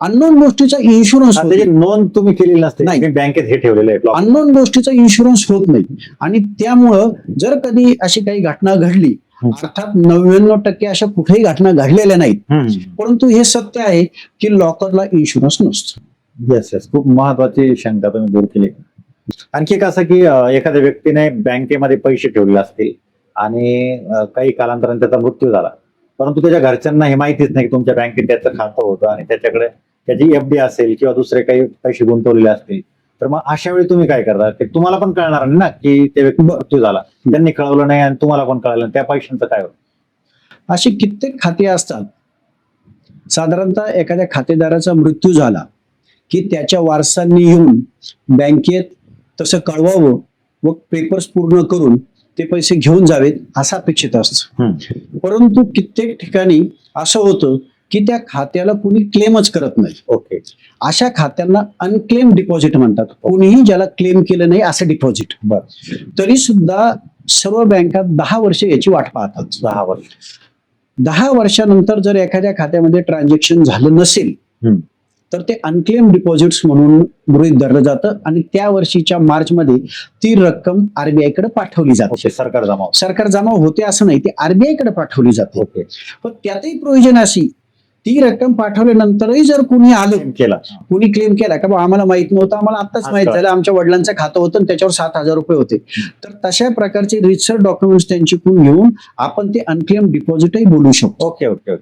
अननोन गोष्टीचा इन्शुरन्स त्याची नोंद तुम्ही केलेली नसते, नाही. बँकेत हे ठेवलेलं आहे. अननोन गोष्टीचा इन्शुरन्स होत नाही आणि त्यामुळं जर कधी अशी काही घटना घडली, अर्थात 99% अशा कुठेही घटना घडलेल्या नाहीत, परंतु हे सत्य आहे की लॉकरला इन्शुरन्स नसतो. येस येस, खूप महत्वाची शंका तुम्ही दूर केली. आणखी एक असं की एखाद्या व्यक्तीने बँकेमध्ये पैसे ठेवलेले असतील आणि काही कालांतराने त्याचा मृत्यू झाला, परंतु त्याच्या घरच्यांना हे माहितीच नाही की तुमच्या बँकेत त्याचं खातं होतं आणि त्याच्याकडे त्याची FD असेल किंवा दुसरे काही पैसे गुंतवलेले असतील, तर मग अशा वेळी तुम्ही काय करता? ते तुम्हाला पण कळणार नाही ना की ते व्यक्ती मृत्यू झाला, त्यांनी कळवलं नाही आणि तुम्हाला पण कळलं, त्या पैशांचं काय होतं? अशी कित्येक खाती असतात. साधारणतः एखाद्या खातेदाराचा मृत्यू झाला की त्याच्या वारसांनी येऊन बँकेत तसं कळवावं व पेपर्स पूर्ण करून ते पैसे घेऊन जावेत असं अपेक्षित असतं. परंतु कित्येक ठिकाणी असं होतं की त्या खात्याला कुणी क्लेमच करत नाही. ओके. अशा खात्यांना अनक्लेम डिपॉझिट म्हणतात. कोणीही ज्याला क्लेम केलं नाही असं डिपॉझिट. तरी सुद्धा सर्व बँका 10 वर्ष याची वाट पाहतात. 10 वर्ष. 10 वर्षानंतर जर एखाद्या खात्यामध्ये ट्रान्झॅक्शन झालं नसेल तर ते अनक्लेम डिपॉझिट्स म्हणून गृहीत धरलं जातं आणि त्या वर्षीच्या मार्चमध्ये ती रक्कम RBI कडे पाठवली जाते. सरकार जमा होते असं नाही, ते RBI कडे पाठवली जाते. पण त्यातही प्रोव्हिजन अशी, ती रक्कम पाठवल्यानंतरही जर कुणी आलं कुणी क्लेम केला का आम्हाला माहित नव्हतं, आम्हाला आताच माहित झालं, आमच्या वडिलांचं खातं होतं आणि त्याच्यावर 7,000 रुपये होते, तर तशा प्रकारचे रितसर डॉक्युमेंट्स त्यांच्याकडून घेऊन आपण ते अनक्लेम डिपॉझिटही बोलू शकतो. Okay okay.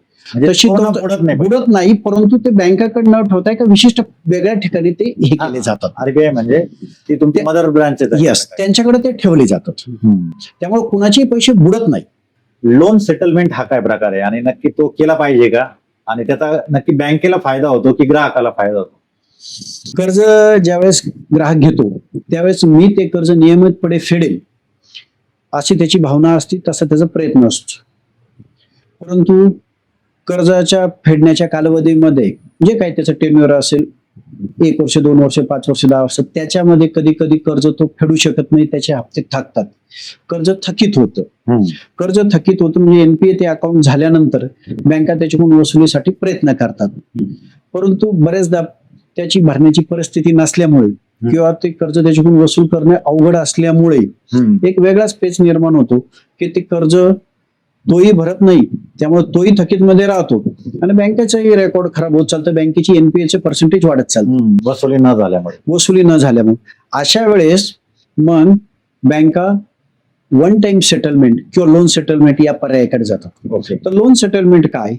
तशी बुडत नाही, परंतु ते बँकेकडे न ठेवता एका विशिष्ट वेगळ्या ठिकाणी ते हे केले जातात. RBI म्हणजे ती तुमची मदर ब्रांच आहे. येस, त्यांच्याकडे ते ठेवले जातात. त्यामुळे कुणाचे पैसे बुडत नाही. लोन सेटलमेंट हा काय प्रकार आहे आणि नक्की तो केला पाहिजे का, आणि त्याचा नक्की बँकेला फायदा होतो की ग्राहकाला फायदा होतो? कर्ज ज्यावेळेस ग्राहक घेतो त्यावेळेस मी ते कर्ज नियमितपणे फेडेल अशी त्याची भावना असते, तसा त्याचा प्रयत्न असतो. परंतु कर्जाच्या फेडण्याच्या कालावधीमध्ये जे काही त्याचं टेन्युअर असेल, 1 वर्ष, 2 वर्ष, 5 वर्ष, 10 वर्ष, त्याच्यामध्ये कधी कधी कर्ज तो फेडू शकत नाही, त्याचे हप्ते थकतात, कर्ज थकीत होतं. कर्ज थकीत होतं म्हणजे NPA ते अकाउंट झाल्यानंतर बँका त्याच्याकडून वसुलीसाठी प्रयत्न करतात. परंतु बरेचदा त्याची भरण्याची परिस्थिती नसल्यामुळे किंवा ते कर्ज त्याच्याकडून वसूल करणे अवघड असल्यामुळे एक वेगळाच पेच निर्माण होतो की ते कर्ज तोही भरत नाही, त्यामुळे तोही थकीत मध्ये राहतो आणि बँकेचाही रेकॉर्ड खराब होत चालतं, बँकेची NPA चे पर्सेंटेज वाढत चालतं वसुली न झाल्यामुळे. अशा वेळेस मग बँका वन टाइम सेटलमेंट किंवा लोन सेटलमेंट या पर्यायाकडे जातात. तर लोन सेटलमेंट काय,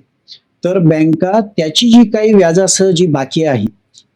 तर बँका त्याची जी काही व्याजासह जी बाकी आहे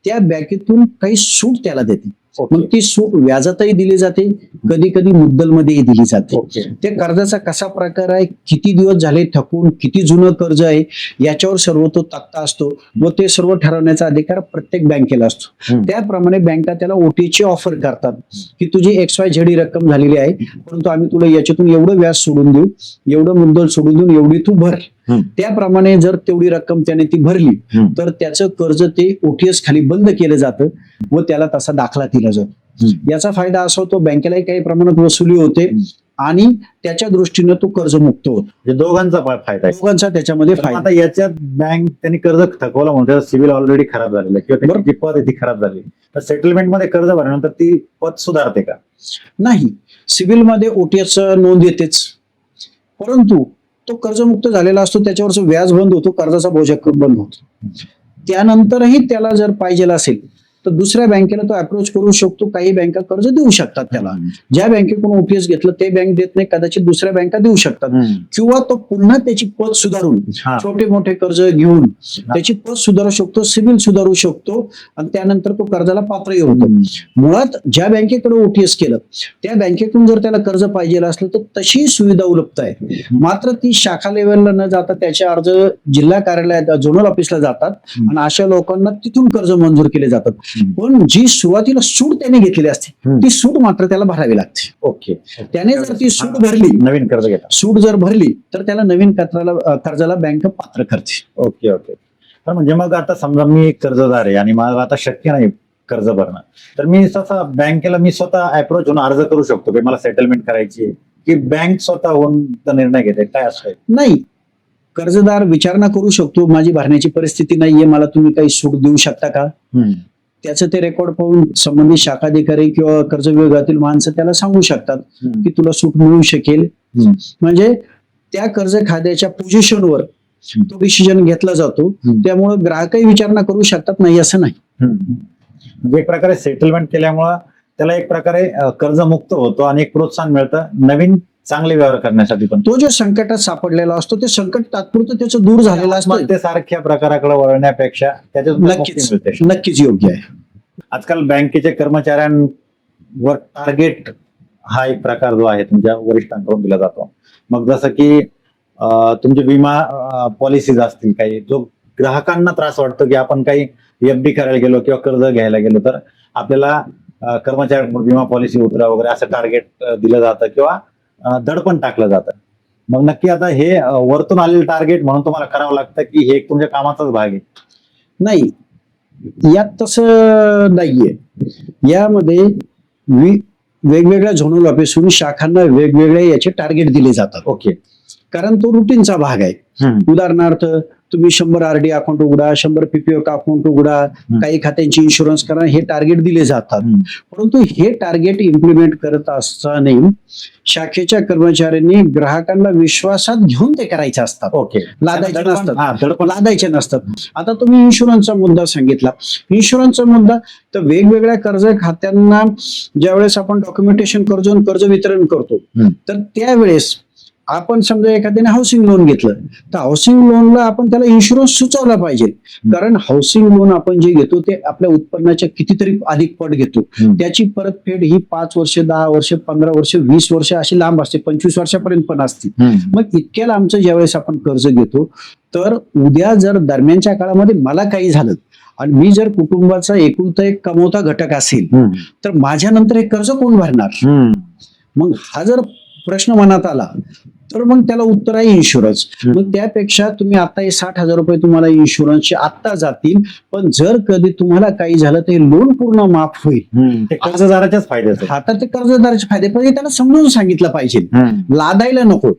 त्या बँकेतून काही सूट त्याला देते. ओके. मग ती सूट व्याजातही दिली जाते, कधी कधी मुद्दलमध्येही दिली जाते. ओके. ते कर्जाचा कसा प्रकार आहे, किती दिवस झाले थकून, किती जुनं कर्ज आहे, याच्यावर सर्व तो तक्ता असतो व ते सर्व ठरवण्याचा अधिकार प्रत्येक बँकेला असतो. हम्म. त्याप्रमाणे बँका त्याला ओटीची ऑफर करतात की तुझी XYZ ही रक्कम झालेली आहे, परंतु आम्ही तुला याच्यातून एवढं व्याज सोडून देऊ, एवढं मुद्दल सोडून देऊन एवढी तू भर. हम्म. त्याप्रमाणे जर तेवढी रक्कम त्याने ती भरली हम्म. तर त्याचं कर्ज ते OTS खाली बंद केलं जातं व त्याला तसा दाखला दिला जातो. हम्म. याचा फायदा असा होतो, बँकेलाही काही प्रमाणात वसुली होते आणि त्याच्या दृष्टीनं तो कर्जमुक्त होतो. म्हणजे दोघांचा फायदा आहे. दोघांचा त्याच्यामध्ये पण फायदा. आता याच्यात बँक त्यांनी कर्ज थकवलं म्हणून सिव्हिल ऑलरेडी खराब झालेलं आहे किंवा त्याची जी पद आहे ती खराब झाली, तर सेटलमेंट मध्ये कर्ज भरल्यानंतर ती पद सुधारते का? नाही, सिव्हिल मध्ये OTS नोंद येतेच, परंतु तो कर्जमुक्त झालेला असतो, त्याच्यावरचं व्याज बंद होतो, कर्जाचा बोजा बंद होतो. त्यानंतरही त्याला जर पाहिजे असेल तर दुसऱ्या बँकेला तो अप्रोच करू शकतो. काही बँका कर्ज देऊ शकतात त्याला. ज्या बँकेकडून OTS घेतलं ते बँक देत नाही, कदाचित दुसऱ्या बँका देऊ शकतात. किंवा तो पुन्हा त्याची पद सुधारून हा. छोटे मोठे कर्ज घेऊन त्याची पद सुधारू शकतो, सिव्हिल सुधारू शकतो आणि त्यानंतर तो कर्जाला पात्रही होतो. मुळात ज्या बँकेकडे OTS केलं त्या बँकेकडून जर त्याला कर्ज पाहिजे असलं तर तशी सुविधा उपलब्ध आहे. मात्र ती शाखा लेवलला न जाता त्याचे अर्ज जिल्हा कार्यालयात झोनल ऑफिसला जातात आणि अशा लोकांना तिथून कर्ज मंजूर केले जातात. पण जी सुरुवातीला सूट त्याने घेतलेली असते ती सूट मात्र त्याला भरावी लागते. ओके. त्याने जर ती सूट भरली, नवीन कर्ज घेता, सूट जर भरली तर त्याला नवीन कर्जाला बँक पात्र करते. Okay okay. तर म्हणजे मग आता समजा मी एक कर्जदार आहे आणि मला आता शक्य नाही कर्ज भरणं, तर मी स्वतः बँकेला मी स्वतः अप्रोच होऊन अर्ज करू शकतो की मला सेटलमेंट करायची आहे, की बँक स्वतःहून निर्णय घेते, काय असतं? नाही, कर्जदार विचारणा करू शकतो, माझी भरण्याची परिस्थिती नाहीये, मला तुम्ही काही सूट देऊ शकता का? त्याचं ते रेकॉर्ड पाहून संबंधित शाखाधिकारी किंवा कर्ज विभागातील माणसं त्याला सांगू शकतात की तुला सूट मिळू शकेल. म्हणजे त्या कर्ज खात्याच्या पोझिशनवर तो डिसिजन घेतला जातो. त्यामुळे ग्राहकही विचारणा करू शकतात, नाही असं नाही. म्हणजे एक प्रकारे सेटलमेंट केल्यामुळं त्याला एक प्रकारे कर्जमुक्त होतो आणि एक प्रोत्साहन मिळतं नवीन चांगले व्यवहार करण्यासाठी. पण तो जो संकटात सापडलेला असतो ते संकट तात्पुरतं त्याचं दूर झालेलं असतं. ते सारख्या प्रकाराकडे वळण्यापेक्षा त्याच्यातून मुक्ती मिळते. नक्कीच योग्य आहे. आजकाल बँकेच्या कर्मचाऱ्यांवर टार्गेट हा एक प्रकार जो आहे तुमच्या वरिष्ठांकडून दिला जातो. मग जसं की तुमचे विमा पॉलिसीज असतील काही, जो ग्राहकांना त्रास वाटतो की आपण काही FD करायला गेलो किंवा कर्ज घ्यायला गेलो तर आपल्याला कर्मचाऱ्यांकडून विमा पॉलिसी उतरा वगैरे असं टार्गेट दिलं जातं किंवा दडपण टाकलं जातं. मग नक्की आता हे वरतून आलेलं टार्गेट म्हणून तुम्हाला करावं लागतं की हे एक तुमच्या कामाचाच भाग आहे? नाही, यात तसं नाहीये. यामध्ये वेगवेगळ्या झोनल ऑफिसहून शाखांना वेगवेगळे याचे टार्गेट दिले जातात. ओके. कारण तो रुटीनचा भाग आहे. उदाहरणार्थ तुम्ही 100 RD अकाउंट उघडा, 100 PPO अकाउंट उघडा, काही खात्यांची इन्शुरन्स करा, हे टार्गेट दिले जातात. परंतु हे टार्गेट इम्प्लिमेंट करत असताना शाखेच्या कर्मचाऱ्यांनी ग्राहकांना विश्वासात घेऊन ते करायचे असतात. ओके. लादायचे नसतात. आता तुम्ही इन्शुरन्सचा मुद्दा सांगितला. इन्शुरन्सचा मुद्दा तर वेगवेगळ्या कर्ज खात्यांना ज्यावेळेस आपण डॉक्युमेंटेशन करतो, कर्ज वितरण करतो, तर त्यावेळेस आपण समजा एखाद्याने हाऊसिंग लोन घेतलं तर हाऊसिंग लोनला आपण त्याला इन्शुरन्स सुचवला पाहिजे. कारण हाऊसिंग लोन आपण जे घेतो ते आपल्या उत्पन्नाच्या कितीतरी अधिक पट घेतो. त्याची परतफेड ही 5 वर्ष, 10 वर्ष, 15 वर्ष, 20 वर्ष अशी लांब असते, 25 वर्षापर्यंत पण असते. मग इतक्या लांबचं ज्यावेळेस आपण कर्ज घेतो तर उद्या जर दरम्यानच्या काळामध्ये मला काही झालं आणि मी जर कुटुंबाचा एकुलता एक कमवता घटक असेल तर माझ्यानंतर हे कर्ज कोण भरणार? मग हा जर प्रश्न मनात आला तर मग त्याला उत्तर आहे इन्शुरन्स. मग त्यापेक्षा तुम्ही आता हे 60,000 रुपये तुम्हाला इन्शुरन्सचे आत्ता जातील, पण जर कधी तुम्हाला काही झालं तर हे लोन पूर्ण माफ होईल. ते कर्जदाराच्याच फायद्याचं. आता ते कर्जदाराचे फायदे, पण हे त्याला समजून सांगितलं पाहिजे, लादायला नको.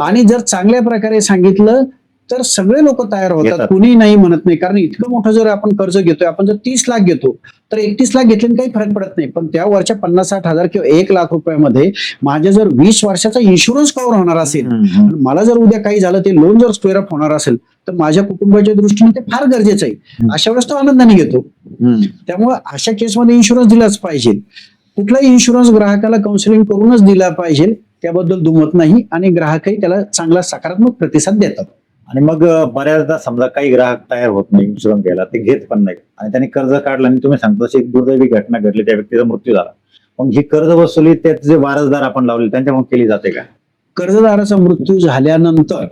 आणि जर चांगल्या प्रकारे सांगितलं तर सगळे लोक तयार होतात, कुणी नाही म्हणत नाही. कारण इतकं मोठं जर आपण कर्ज घेतोय, आपण जर 30 लाख घेतो तर 31 लाख घेतल्याने काही फरक पडत नाही. पण त्या वरच्या 50-60 हजार किंवा 1 लाख रुपयामध्ये माझ्या जर 20 वर्षाचा इन्शुरन्स कव्हर होणार असेल, मला जर उद्या काही झालं, ते लोन जर स्क्वेअर अप होणार असेल तर माझ्या कुटुंबाच्या दृष्टीने ते फार गरजेचं आहे. अशा वेळेस तो आनंदाने घेतो. त्यामुळे अशा केसमध्ये इन्शुरन्स दिलाच पाहिजे. कुठलाही इन्शुरन्स ग्राहकाला काउन्सिलिंग करूनच दिला पाहिजे, त्याबद्दल दुमत नाही. आणि ग्राहकही त्याला चांगला सकारात्मक प्रतिसाद देतात. आणि मग बऱ्याचदा समजा काही ग्राहक तयार होत नाही इन्शुरन्स घ्यायला, ते घेत पण नाही आणि त्यांनी कर्ज काढलं आणि तुम्ही सांगता तशी एक दुर्दैवी घटना घडली, त्या व्यक्तीचा मृत्यू झाला. मग ही कर्ज वसुली त्याचे जे वारसदार आपण लावले त्यांच्याकडून केली जाते का? कर्जदाराचा मृत्यू झाल्यानंतर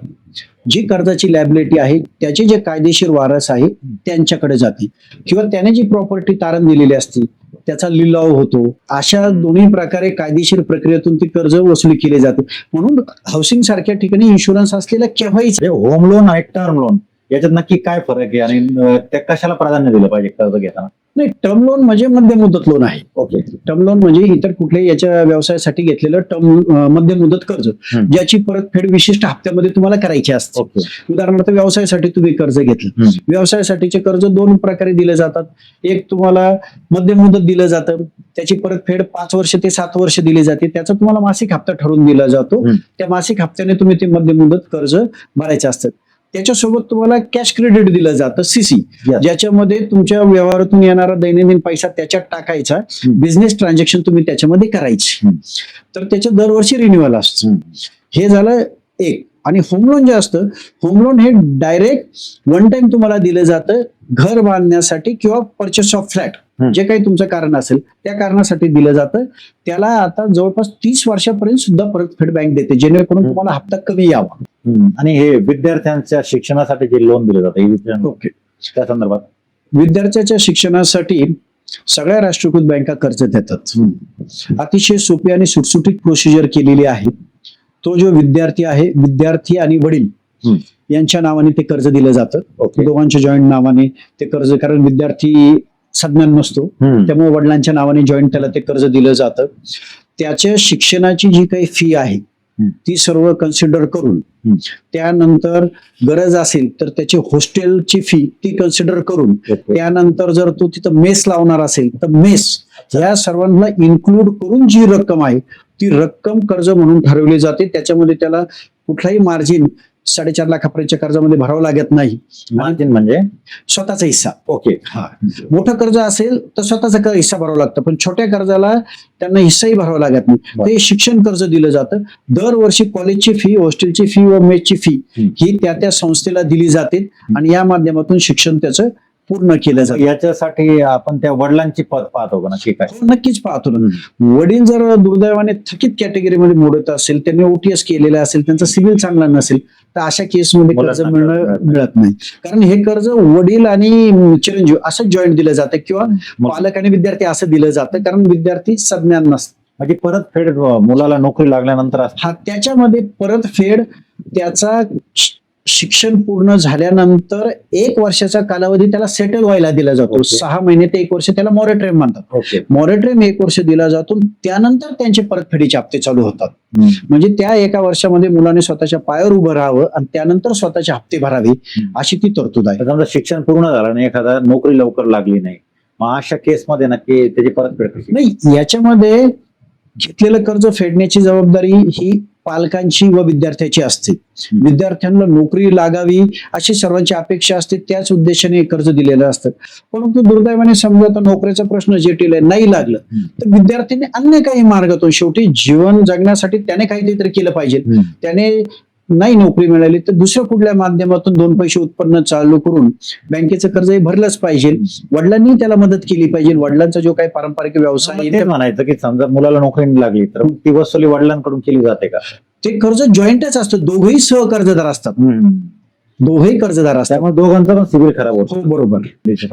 जी कर्जाची लॅबिलिटी आहे त्याचे जे कायदेशीर वारस आहे त्यांच्याकडे जाते, किंवा त्याने जी प्रॉपर्टी तारण दिलेली असते त्याचा लिलाव होतो. अशा दोन्ही प्रकारे कायदेशीर प्रक्रियेतून ती कर्ज वसुली केली जाते. म्हणून हाऊसिंग सारख्या ठिकाणी इन्शुरन्स असलेला केव्हाहीच होम लोन आणि टर्म लोन याच्यात नक्की काय फरक आहे आणि त्या कशाला प्राधान्य दिलं पाहिजे कर्ज घेताना? नाही. टर्म लोन म्हणजे मध्य मुदत लोन आहे. ओके. टर्म लोन म्हणजे इतर कुठल्याही याच्या व्यवसायासाठी घेतलेलं मध्य मुदत कर्ज, ज्याची परतफेड विशिष्ट हप्त्यामध्ये तुम्हाला करायची असते. ओके. उदाहरणार्थ व्यवसायासाठी तुम्ही कर्ज घेतलं, व्यवसायासाठीचे कर्ज दोन प्रकारे दिले जातात. एक तुम्हाला मध्य मुदत दिलं जातं, त्याची परतफेड 5 वर्ष ते 7 वर्ष दिली जाते. त्याचा तुम्हाला मासिक हप्ता ठरवून दिला जातो. त्या मासिक हप्त्याने तुम्ही ते मध्य मुदत कर्ज भरायचे असतात. त्याच्यासोबत तुम्हाला कॅश क्रेडिट दिलं जातं, सीसी, ज्याच्यामध्ये तुमच्या व्यवहारातून येणारा दैनंदिन पैसा त्याच्यात टाकायचा, बिझनेस ट्रान्झॅक्शन तुम्ही त्याच्यामध्ये करायची. तर त्याच्या दरवर्षी रिन्युअल असतं. हे झालं एक. आणि होम लोन जे असतं, होम लोन हे डायरेक्ट वन टाइम तुम्हाला दिलं जातं घर बांधण्यासाठी किंवा परचेस ऑफ फ्लॅट, जे काही तुमचं कारण असेल त्या कारणासाठी दिलं जातं. त्याला आता जवळपास 30 वर्षापर्यंत सुद्धा परतफेड बँक देते, जेणेकरून तुम्हाला हप्ता कमी यावा. आणि हे विद्यार्थ्यांच्या शिक्षणासाठी जे लोन दिलं जातं, ओके, त्या संदर्भात विद्यार्थ्याच्या शिक्षणासाठी सगळ्या राष्ट्रीयकृत बँका कर्ज देतात. अतिशय सोपी आणि सुटसुटीत प्रोसिजर केलेली आहे. तो जो विद्यार्थी आहे, विद्यार्थी आणि वडील यांच्या नावाने ते कर्ज दिलं जातं. दोघांच्या जॉईंट नावाने ते कर्ज, कारण विद्यार्थी सज्ञान नसतो, त्यामुळे वडिलांच्या नावाने जॉईंट त्याला ते कर्ज दिलं जातं. त्याच्या शिक्षणाची जी काही फी आहे ती सर्व कन्सिडर करून, त्यानंतर गरज असेल तर त्याची हॉस्टेलची फी ती कन्सिडर करून, त्यानंतर जर तो तिथं मेस लावणार असेल तर मेस, या सर्वांना इन्क्लूड करून जी रक्कम आहे ती रक्कम कर्ज म्हणून ठरवली जाते. त्याच्यामध्ये त्याला कुठलाही मार्जिन 4.5 लाखापर्यंतच्या कर्जामध्ये भरावं लागत नाही. मार्जिन म्हणजे स्वतःचा हिस्सा. ओके. हा, मोठं कर्ज असेल तर स्वतःचा हिस्सा भरावा लागतं, पण छोट्या कर्जाला त्यांना हिस्साही भरावा लागत नाही. ते शिक्षण कर्ज दिलं जातं. दरवर्षी कॉलेजची फी, हॉस्टेलची फी व मेसची फी ही त्या त्या संस्थेला दिली जाते आणि या माध्यमातून शिक्षण त्याचं पूर्ण केलं जातं. याच्यासाठी आपण त्या वडिलांची पद पाहतो का? नक्की काय? नक्कीच पाहतो ना. वडील जर दुर्दैवाने थकीत कॅटेगरीमध्ये मोडत असेल, त्यांनी ओटीएस केलेला असेल, त्यांचा सिबिल चांगला नसेल, तर अशा केसमध्ये कर्ज मिळत नाही. कारण हे कर्ज वडील आणि चिरंजीव असं जॉईंट दिलं जातं, किंवा पालक आणि विद्यार्थी असं दिलं जातं, कारण विद्यार्थी सज्ञान नसतं. म्हणजे परतफेड मुलाला नोकरी लागल्यानंतर हा, त्याच्यामध्ये परतफेड त्याचा शिक्षण पूर्ण झाल्यानंतर 1 वर्षाचा कालावधी त्याला सेटल व्हायला दिला जातो. 6 महिने ते 1 वर्ष त्याला मॉरेटरियम म्हणतात. मॉरेटरियम 1 वर्ष दिला जातो, त्यानंतर त्यांचे परतफेडीचे हप्ते चालू होतात. म्हणजे त्या 1 वर्षामध्ये मुलाने स्वतःच्या पायावर उभं राहावं आणि त्यानंतर स्वतःचे हप्ते भरावे, अशी ती तरतूद आहे. समजा शिक्षण पूर्ण झालं आणि एखादा नोकरी लवकर लागली नाही, मग अशा केसमध्ये नक्की त्याची परतफेड कशी? नाही, याच्यामध्ये घेतलेलं कर्ज फेडण्याची जबाबदारी ही पालकांची व विद्यार्थ्याची असते. विद्यार्थ्यांना नोकरी लागावी अशी सर्वांची अपेक्षा असते, त्याच उद्देशाने कर्ज दिलेलं असतं. परंतु दुर्दैवाने समजा आता नोकरीचा प्रश्न जटिल आहे, नाही लागलं तर विद्यार्थ्यांनी अन्य काही मार्गातून, शेवटी जीवन जगण्यासाठी त्याने काहीतरी केलं पाहिजे. त्याने नाही नोकरी मिळाली तर दुसऱ्या कुठल्या माध्यमातून 2 पैसे उत्पन्न चालू करून बँकेचं कर्जही भरलंच पाहिजे. वडिलांनी त्याला मदत केली पाहिजे. वडिलांचा जो काही पारंपरिक व्यवसाय ते म्हणायचं की समजा मुलाला नोकरी लागली तर ती वसुली वडिलांकडून केली जाते का? ते कर्ज जॉईंटच असतं, दोघंही सहकर्जदार असतात. दोघंही कर्जदार असतात, त्यामुळे दोघांचा पण सिबिल खराब होतो. बरोबर.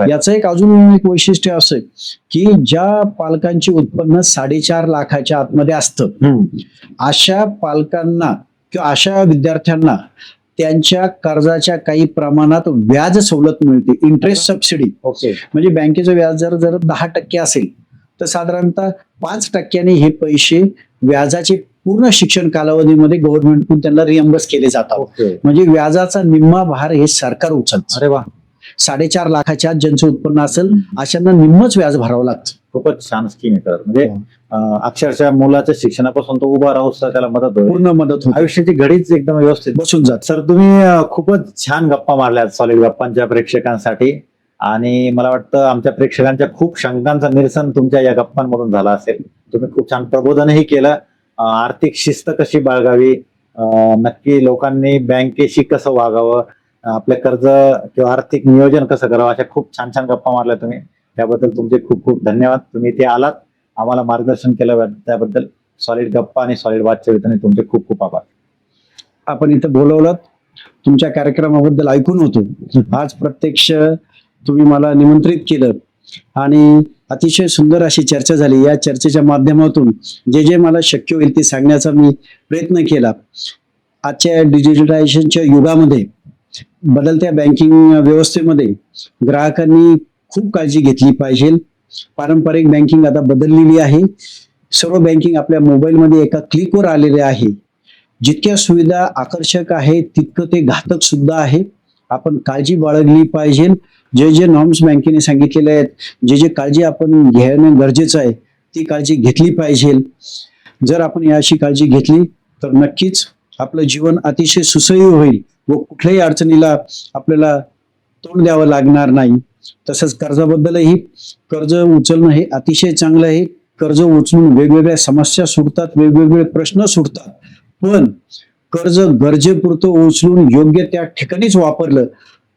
याचं अजून एक वैशिष्ट्य असं की ज्या पालकांची उत्पन्न 4.5 लाखाच्या आतमध्ये असतं, अशा पालकांना किंवा अशा विद्यार्थ्यांना त्यांच्या कर्जाच्या काही प्रमाणात व्याज सवलत मिळते, इंटरेस्ट सबसिडी. म्हणजे बँकेचं व्याज जर 10% असेल तर साधारणतः 5% हे पैसे व्याजाचे पूर्ण शिक्षण कालावधीमध्ये गव्हर्नमेंटकडून त्यांना रिएम्बर्स केले जातात. म्हणजे व्याजाचा निम्मा भार हे सरकार उचलतं. अरे वा. 4.5 लाखाच्या ज्यांचं उत्पन्न असेल अशांना निम्मच व्याज भरावं लागतं. खूपच छान स्कीम आहे. म्हणजे अक्षरशः मुलाच्या शिक्षणापासून तो उभा राहू त्याला मदत होईल, पूर्ण मदत होईल, आयुष्याची घडीच एकदम व्यवस्थित बसून जात. सर, तुम्ही खूपच छान गप्पा मारल्यात सॉलिड गप्पांच्या प्रेक्षकांसाठी, आणि मला वाटतं आमच्या प्रेक्षकांच्या खूप शंकांचं निरसन तुमच्या या गप्पांमधून झालं असेल. तुम्ही खूप छान प्रबोधनही केलं. आर्थिक शिस्त कशी बाळगावी, नक्की लोकांनी बँकेशी कसं वागावं, आपले कर्ज किंवा आर्थिक नियोजन कसं करावं, अशा खूप छान छान गप्पा मारल्या तुम्ही. त्याबद्दल तुमचे खूप खूप धन्यवाद. तुम्ही इथे आलात, आम्हाला मार्गदर्शन केलं, त्याबद्दल सॉलिड गप्पा आणि सॉलिड वादच्या वतीने तुमचे खूप खूप आभार. आपण इथं बोलवलं, तुमच्या कार्यक्रमाबद्दल ऐकून होतो. आज प्रत्यक्ष तुम्ही मला निमंत्रित केलं आणि अतिशय सुंदर अशी चर्चा झाली. या चर्चेच्या माध्यमातून जे जे मला शक्य होईल ते सांगण्याचा मी प्रयत्न केला. आजच्या डिजिटलायझेशनच्या युगामध्ये, बदलत्या बँकिंग व्यवस्थेमध्ये ग्राहकांनी खूप काळजी घेतली पाहिजे. पारंपरिक बँकिंग आता बदललेली आहे. सर्व बँकिंग आपल्या मोबाईलमध्ये एका क्लिकवर आलेले आहे. जितक्या सुविधा आकर्षक आहे तितकं ते घातक सुद्धा आहे. आपण काळजी बाळगली पाहिजे. जे जे नॉर्म्स बँकेने सांगितलेले आहेत, जे जे काळजी आपण घेणं गरजेचं आहे, ती काळजी घेतली पाहिजे. जर आपण याची काळजी घेतली तर नक्कीच आपलं जीवन अतिशय सुसह्य होईल व कुठल्याही अडचणीला आपल्याला तोंड द्यावं लागणार नाही. तसंच कर्जाबद्दलही, कर्ज उचलणं हे अतिशय चांगलं आहे. कर्ज उचलून वेगवेगळ्या समस्या सुटतात, वेगवेगळे प्रश्न सुटतात. पण कर्ज गरजेपुरतं उचलून योग्य त्या ठिकाणीच वापरलं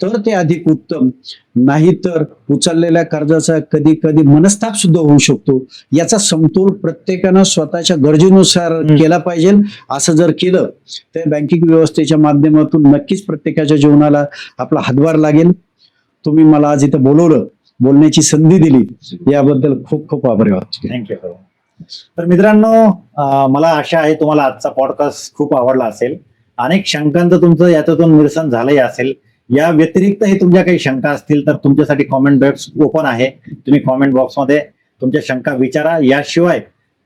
तर ते अधिक उत्तम. नाहीतर उचललेल्या कर्जाचा कधी कधी मनस्ताप सुद्धा होऊ शकतो. याचा समतोल प्रत्येकानं स्वतःच्या गरजेनुसार केला पाहिजे. असं जर केलं तर बँकिंग व्यवस्थेच्या माध्यमातून नक्कीच प्रत्येकाच्या जीवनाला आपला हातभार लागेल. तुम्ही मला आज इथं बोलवलं, बोलण्याची संधी दिली, याबद्दल खूप खूप आभारी आहोत. थँक्यू. तर मित्रांनो, मला आशा आहे तुम्हाला आजचा पॉडकास्ट खूप आवडला असेल. अनेक शंकांचं तुमचं याच्यातून निरसन झालंही असेल. या व्यतिरिक्तही तुमच्या काही शंका असतील तर तुमच्यासाठी कॉमेंट बॉक्स ओपन आहे. तुम्ही कॉमेंट बॉक्समध्ये तुमच्या शंका विचारा. याशिवाय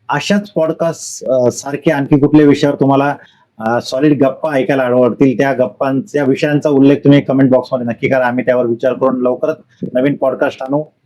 अशाच पॉडकास्ट सारखे आणखी कुठल्या विषयावर तुम्हाला सॉलिड गप्पा ऐकायला आवडतील, त्या गप्पांच्या विषयांचा उल्लेख तुम्ही कमेंट बॉक्समध्ये नक्की करा. आम्ही त्यावर विचार करून लवकरच नवीन पॉडकास्ट आणू.